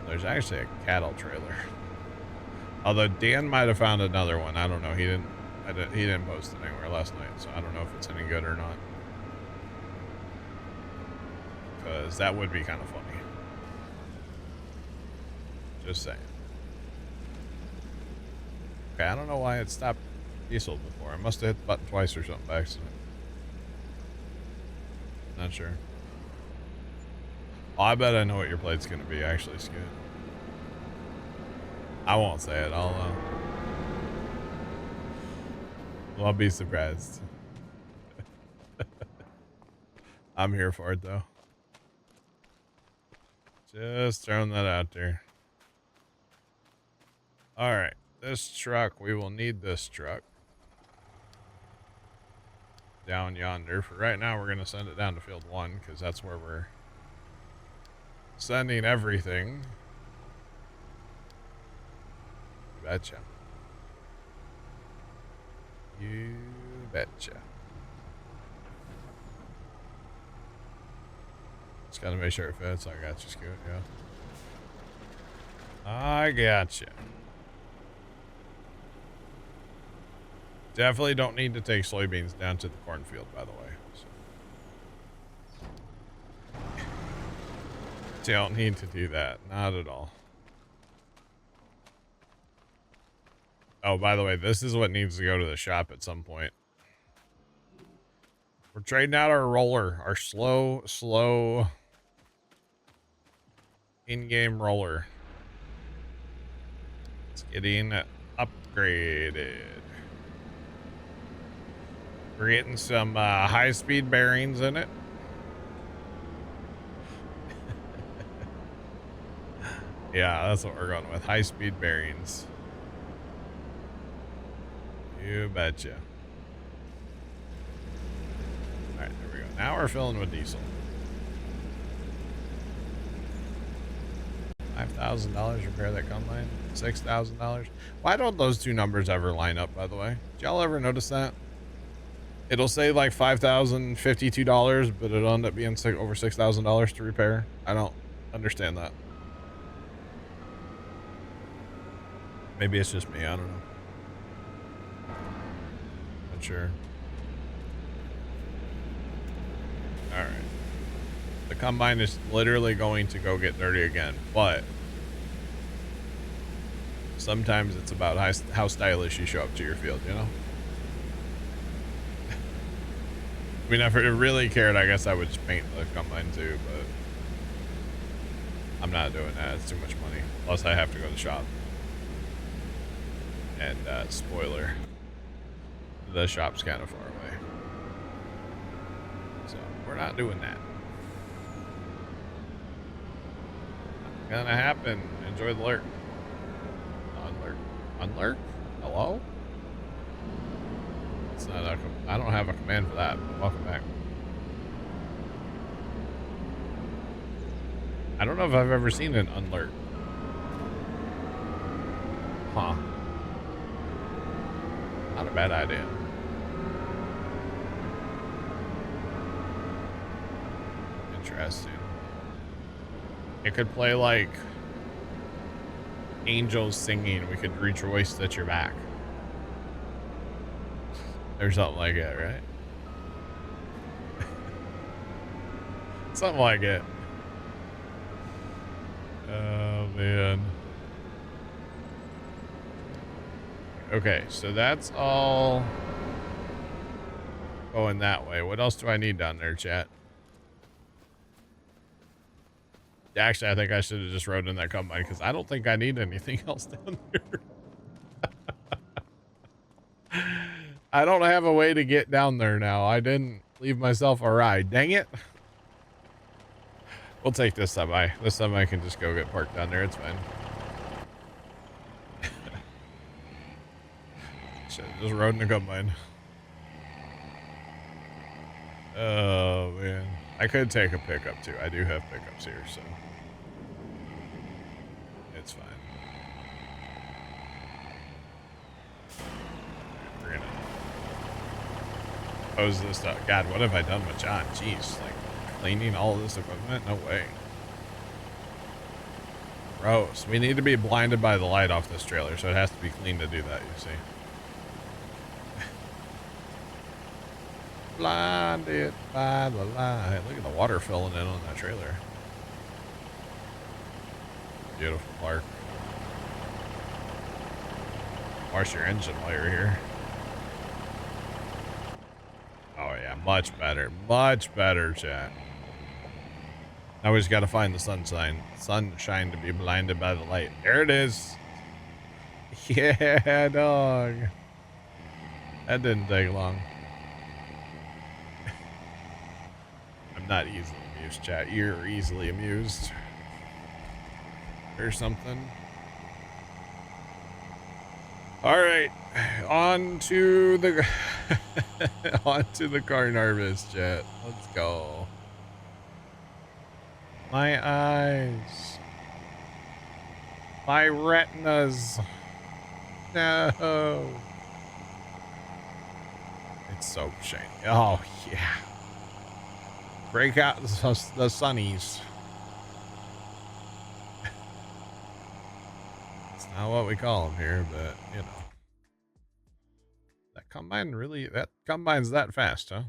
there's actually a cattle trailer. Although Dan might have found another one. I don't know. He didn't post it anywhere last night, so I don't know if it's any good or not. Because that would be kind of funny. Just saying. Okay, I don't know why it stopped diesel before. I must have hit the button twice or something by accident. Not sure. Oh, I bet I know what your plate's going to be, actually, Scoot. I won't say it. I'll be surprised. I'm here for it, though. Just throwing that out there. All right. This truck, we will need this truck. Down yonder. For right now, we're going to send it down to field 1, because that's where we're sending everything. Betcha. You betcha. Just gotta make sure it fits. I got you, Scoot. Yeah. I got you. Definitely don't need to take soybeans down to the cornfield, by the way. So. Don't need to do that. Not at all. Oh, by the way, this is what needs to go to the shop at some point. We're trading out our roller, our slow in-game roller. It's getting upgraded. We're getting some high-speed bearings in it. Yeah, that's what we're going with. High-speed bearings. You betcha. All right, there we go. Now we're filling with diesel. $5,000 repair that combine. $6,000. Why don't those two numbers ever line up, by the way? Did y'all ever notice that? It'll say like $5,052, but it'll end up being over $6,000 to repair. I don't understand that. Maybe it's just me. I don't know. Not sure. All right. The combine is literally going to go get dirty again, but sometimes it's about how stylish you show up to your field, you know? I mean, if I really cared, I guess I would just paint the combine too, but I'm not doing that. It's too much money. Plus, I have to go to the shop. And spoiler, the shop's kind of far away. So, we're not doing that. Not gonna happen. Enjoy the lurk. Unlurk. Unlurk? Hello? It's not a, I don't have a command for that. Welcome back. I don't know if I've ever seen an unlurk. Huh. Not a bad idea. Interesting. It could play like angels singing. We could rejoice that you're back. Or something like it, right? Something like it. Oh, man. Okay, so that's all going that way. What else do I need down there, chat? Actually, I think I should have just rode in that combine because I don't think I need anything else down there. I don't have a way to get down there now. I didn't leave myself a ride. Dang it. We'll take this semi. This semi can just go get parked down there. It's fine. Should have just rode in the combine. Oh, man. I could take a pickup, too. I do have pickups here, so. It's fine. We're gonna hose this up. God, what have I done with John? Jeez, like cleaning all of this equipment? No way. Gross. We need to be blinded by the light off this trailer, so it has to be clean to do that, you see. Blinded by the light. Look at the water filling in on that trailer. Beautiful park. Wash your engine while you're here. Oh yeah, much better. Much better, chat. Now we just gotta find the sunshine to be blinded by the light. There it is. Yeah, dog. That didn't take long. I'm not easily amused, chat. You're easily amused. Or something. All right, on to the onto the corn harvest, chat. Let's go. My eyes, my retinas. No, it's so shiny. Oh yeah, break out the sunnies. Not what we call them here, but you know, that combine really, that combines that fast, huh?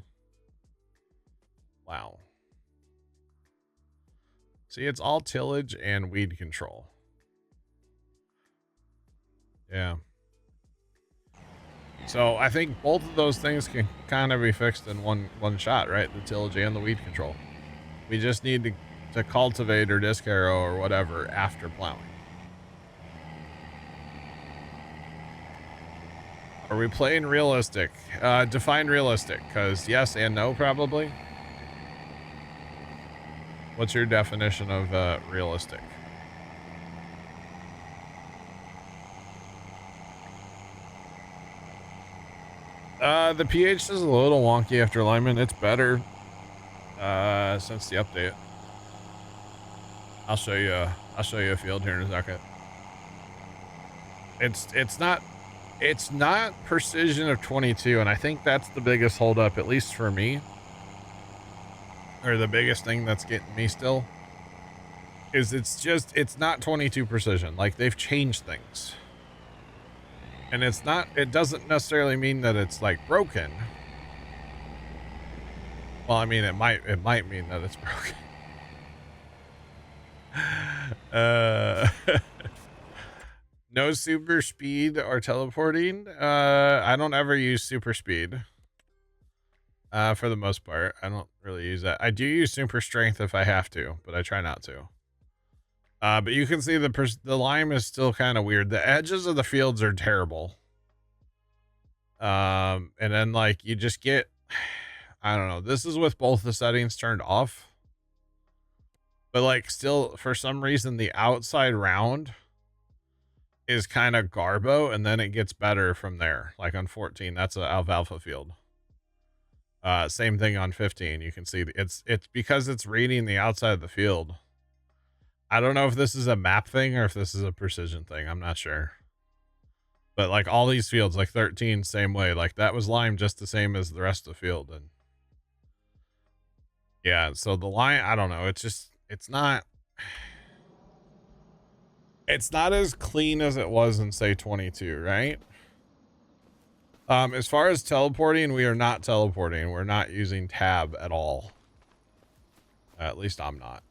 Wow. See, it's all tillage and weed control. Yeah. So I think both of those things can kind of be fixed in one shot, right? The tillage and the weed control. We just need to cultivate or disc harrow or whatever after plowing. Are we playing realistic? Define realistic, because yes and no, probably. What's your definition of realistic? The pH is a little wonky after alignment. It's better since the update. I'll show you a field here in a second. It's not precision of 22, and I think that's the biggest holdup, at least for me. Or the biggest thing that's getting me still is it's not 22 precision. Like, they've changed things. And it doesn't necessarily mean that it's like broken. Well, I mean, it might mean that it's broken. No super speed or teleporting. I don't ever use super speed. For the most part, I don't really use that. I do use super strength if I have to, but I try not to. But you can see the lime is still kind of weird. The edges of the fields are terrible. And then like you just get, I don't know. This is with both the settings turned off. But like still, for some reason, the outside round is kind of garbo, and then it gets better from there. Like on 14, that's an alfalfa field. Same thing on 15. You can see it's because it's reading the outside of the field. I don't know if this is a map thing or if this is a precision thing. I'm not sure. But like all these fields, like 13, same way. Like that was lime just the same as the rest of the field. And yeah, so the line, I don't know. It's not as clean as it was in say 22, right? As far as teleporting, we are not teleporting. We're not using tab at all. At least I'm not.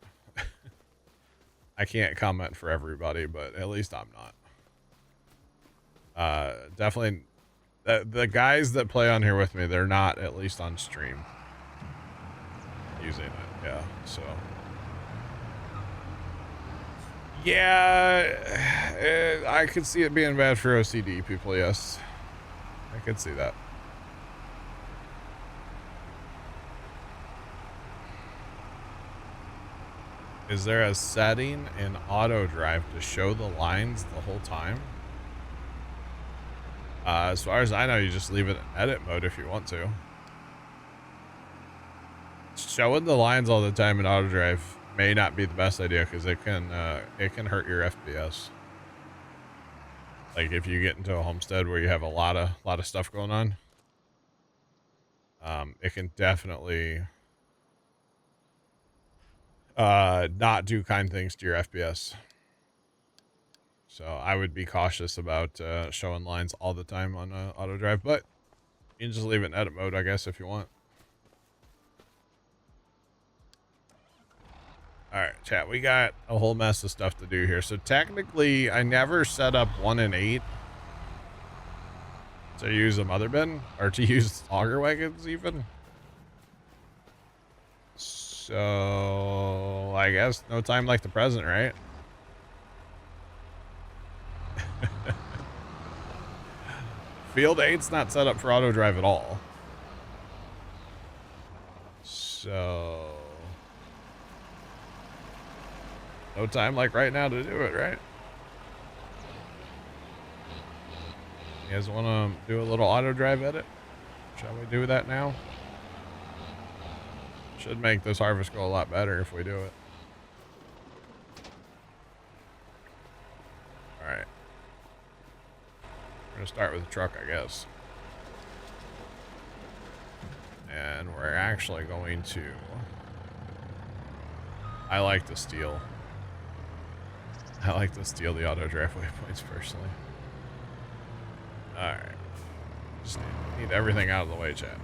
I can't comment for everybody, but at least I'm not. Definitely the guys that play on here with me, they're not at least on stream using it. Yeah. So yeah, I could see it being bad for OCD people. Yes, I could see that. Is there a setting in auto drive to show the lines the whole time? As far as I know, you just leave it in edit mode if you want to. Showing the lines all the time in auto drive may not be the best idea because it can hurt your FPS. Like if you get into a homestead where you have a lot of stuff going on, it can definitely not do kind things to your FPS. So I would be cautious about showing lines all the time on auto drive, but you can just leave it in edit mode, I guess, if you want. All right, chat, we got a whole mess of stuff to do here. So technically, I never set up 1 and 8 to use a mother bin or to use auger wagons even. So I guess no time like the present, right? Field 8's not set up for auto drive at all. So no time like right now to do it, right? You guys want to do a little auto drive edit? Shall we do that now? Should make this harvest go a lot better if we do it. All right. We're gonna start with the truck, I guess. And we're actually going to... I like to steal the auto drive waypoints personally. Alright. Stand Need everything out of the way, chat.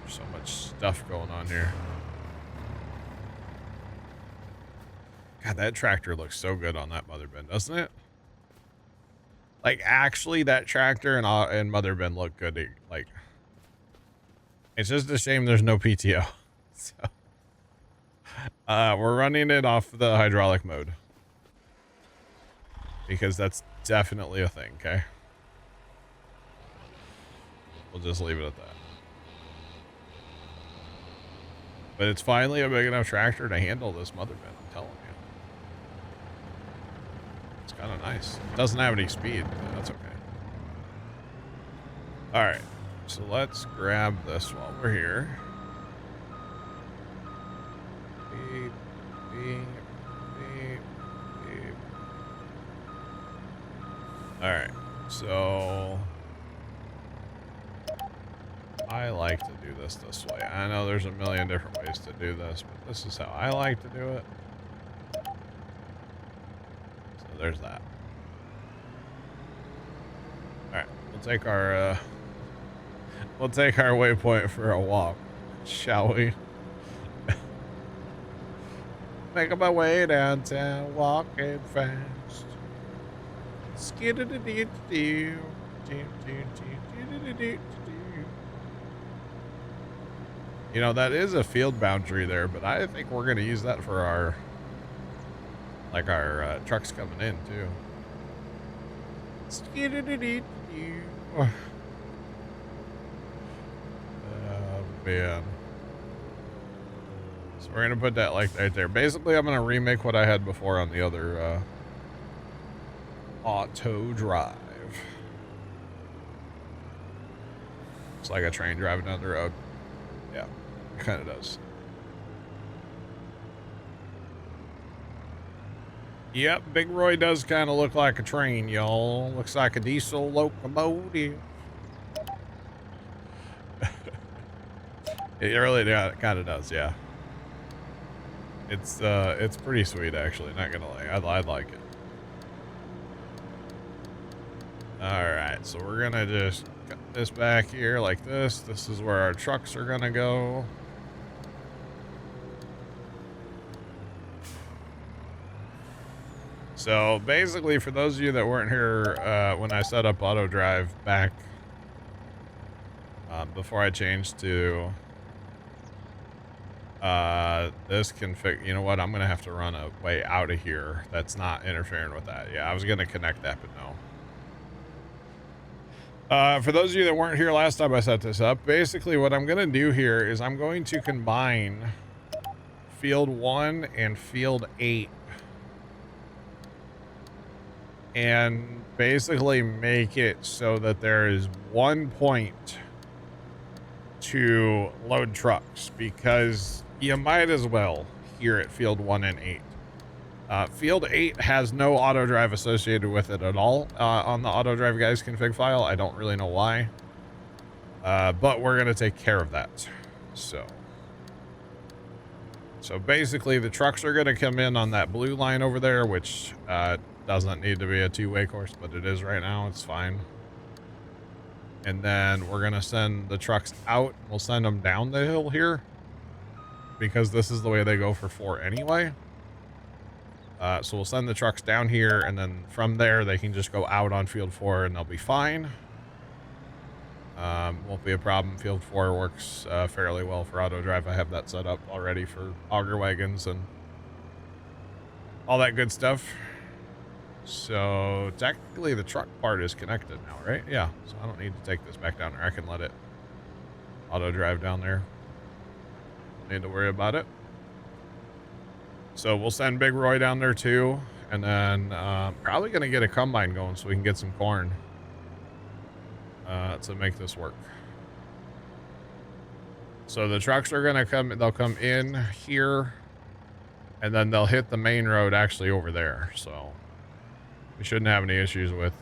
There's so much stuff going on here. God, that tractor looks so good on that mother bin, doesn't it? Like, actually, that tractor and mother bin look good. Like, it's just a shame there's no PTO. So, we're running it off the hydraulic mode. Because that's definitely a thing, okay? We'll just leave it at that. But it's finally a big enough tractor to handle this mother bin, I'm telling you. It's kind of nice. It doesn't have any speed, but that's okay. Alright, so let's grab this while we're here. Beep, beep, beep, beep. Alright, so I like to do this way. I know there's a million different ways to do this, but this is how I like to do it. So there's that. Alright, we'll take our waypoint for a walk, shall we? Making my way downtown, walking fast. Skidididididoo. You know, that is a field boundary there, but I think we're going to use that for our trucks coming in too. Oh man. So we're going to put that like right there. Basically, I'm going to remake what I had before on the other auto drive. It's like a train driving down the road. Yeah, it kind of does. Yep, Big Roy does kind of look like a train, y'all. Looks like a diesel locomotive. It really kind of does, yeah. It's pretty sweet, actually. Not gonna lie, I like it. All right, so we're gonna just cut this back here like this. This is where our trucks are gonna go. So basically, for those of you that weren't here when I set up auto drive back before I changed to this config, you know what? I'm gonna have to run a way out of here that's not interfering with that. Yeah, I was gonna connect that, but no. For those of you that weren't here last time I set this up, basically what I'm going to do here is I'm going to combine field 1 and field 8 and basically make it so that there is one point to load trucks, because you might as well here at field 1 and 8. Field 8 has no auto drive associated with it at all on the auto drive guys config file. I don't really know why, but we're going to take care of that. So basically the trucks are going to come in on that blue line over there, which doesn't need to be a two-way course, but it is right now. It's fine. And then we're going to send the trucks out. We'll send them down the hill here because this is the way they go for 4 anyway. So we'll send the trucks down here, and then from there they can just go out on field 4 and they'll be fine. Won't be a problem. Field 4 works fairly well for auto drive. I have that set up already for auger wagons and all that good stuff. So technically the truck part is connected now, right? Yeah, so I don't need to take this back down there. I can let it auto drive down there. Don't need to worry about it. So we'll send Big Roy down there too, and then probably going to get a combine going so we can get some corn to make this work. So the trucks are going to come, they'll come in here, and then they'll hit the main road actually over there. So we shouldn't have any issues with,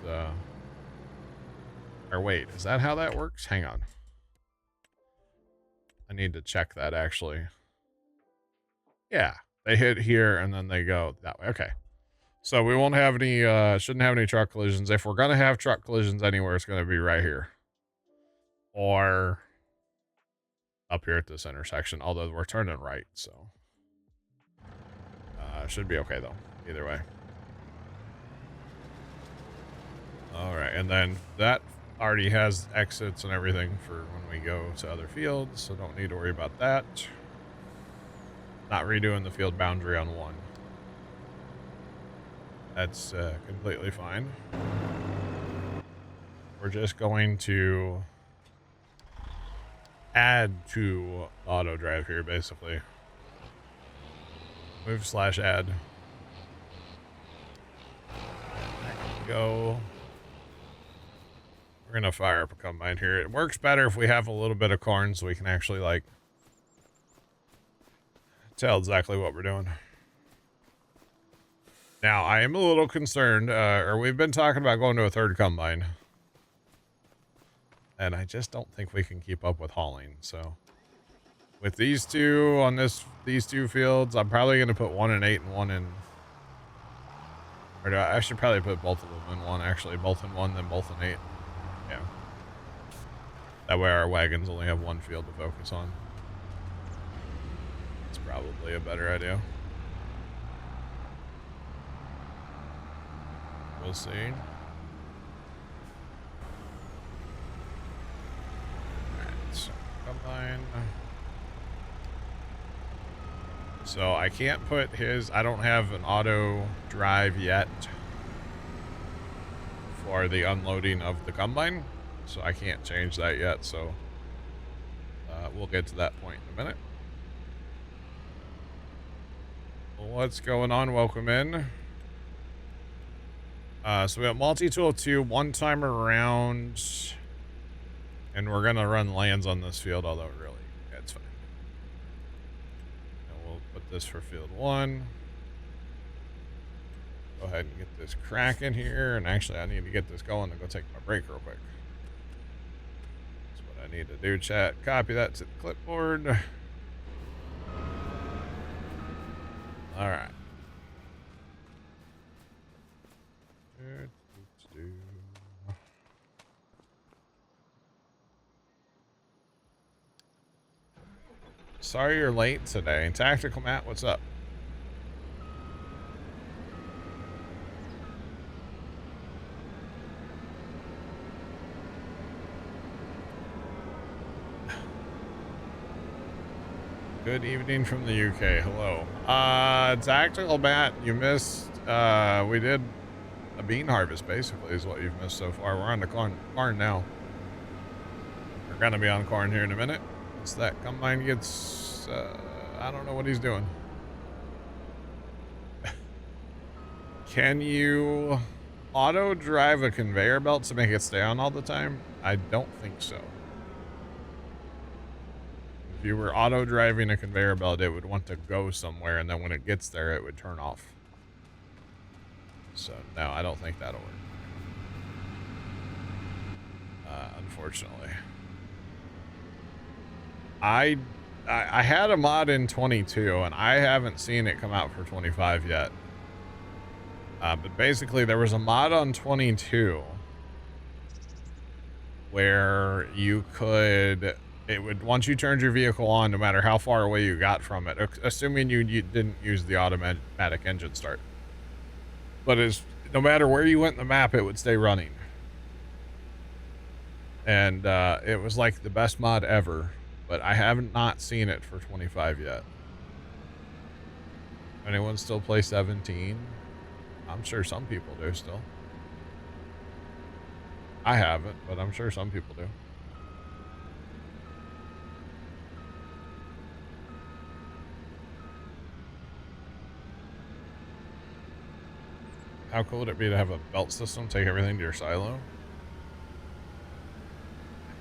or wait, is that how that works? Hang on. I need to check that actually. Yeah. They hit here and then they go that way. Okay. So we won't have any, shouldn't have any truck collisions. If we're going to have truck collisions anywhere, it's going to be right here. Or up here at this intersection, although we're turning right, so. Should be okay, though, either way. All right, and then that already has exits and everything for when we go to other fields, so don't need to worry about that. Not redoing the field boundary on one. That's completely fine. We're just going to add to auto drive here, basically. Move/add. Go. We're gonna fire up a combine here. It works better if we have a little bit of corn so we can actually like tell exactly what we're doing. Now I am a little concerned, or we've been talking about going to a third combine. And I just don't think we can keep up with hauling, so. With these two on these two fields, I'm probably gonna put one in 8 and one in. Or I should probably put both of them in one, actually. Both in 1, then both in 8. Yeah. That way our wagons only have one field to focus on. It's probably a better idea. We'll see. Alright, so combine. So I can't put his, I don't have an auto drive yet for the unloading of the combine, so I can't change that yet, so we'll get to that point in a minute. What's going on? Welcome in. So we have multi-tool 2, one time around, and we're gonna run lands on this field, although really, yeah, it's fine. Put this for field 1. Go ahead and get this cracking here. And actually, I need to get this going and go take my break real quick. That's what I need to do, chat. Copy that to the clipboard. All right. Sorry you're late today. Tactical Matt, what's up? Good evening from the UK. Hello. Tactical Matt, you missed, we did a bean harvest, basically, is what you've missed so far. We're on the corn now. We're gonna be on corn here in a minute. Once that combine gets, I don't know what he's doing. Can you auto drive a conveyor belt to make it stay on all the time? I don't think so. If you were auto driving a conveyor belt, it would want to go somewhere, and then when it gets there, it would turn off. So, no, I don't think that'll work. Unfortunately. I had a mod in 22, and I haven't seen it come out for 25 yet. But basically, there was a mod on 22 where you could, it would, once you turned your vehicle on, no matter how far away you got from it, assuming you didn't use the automatic engine start, but no matter where you went in the map, it would stay running. And it was like the best mod ever, but I haven't not seen it for 25 yet. Anyone still play 17? I'm sure some people do still. I haven't, but I'm sure some people do. How cool would it be to have a belt system take everything to your silo?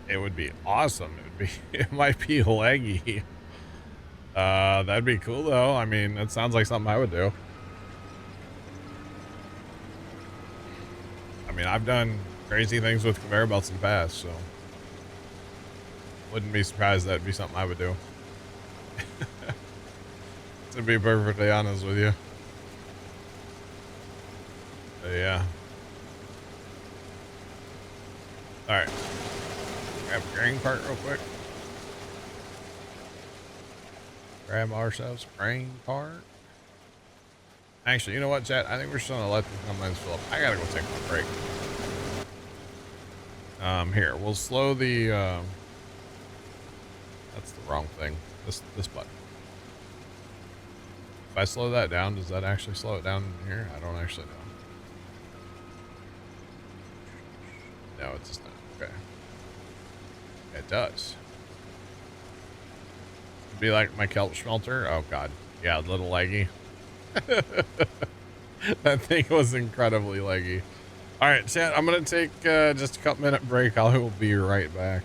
It would be awesome. It would be, it might be laggy. That'd be cool though. I mean, it sounds like something I would do. I mean, I've done crazy things with conveyor belts in the past, so wouldn't be surprised that'd be something I would do. To be perfectly honest with you. Yeah. All right. Grab a grain cart real quick. Grab ourselves a grain cart. Actually, you know what, chat? I think we're just gonna let the combines fill up. I gotta go take my break. Here, we'll slow the, that's the wrong thing. This button. If I slow that down, does that actually slow it down in here? I don't actually know. No, it's just not. Okay. It does. It'd be like my kelp smelter. Oh god. Yeah, a little leggy. That thing was incredibly leggy. All right, chat, I'm gonna take just a couple minute break. I will be right back.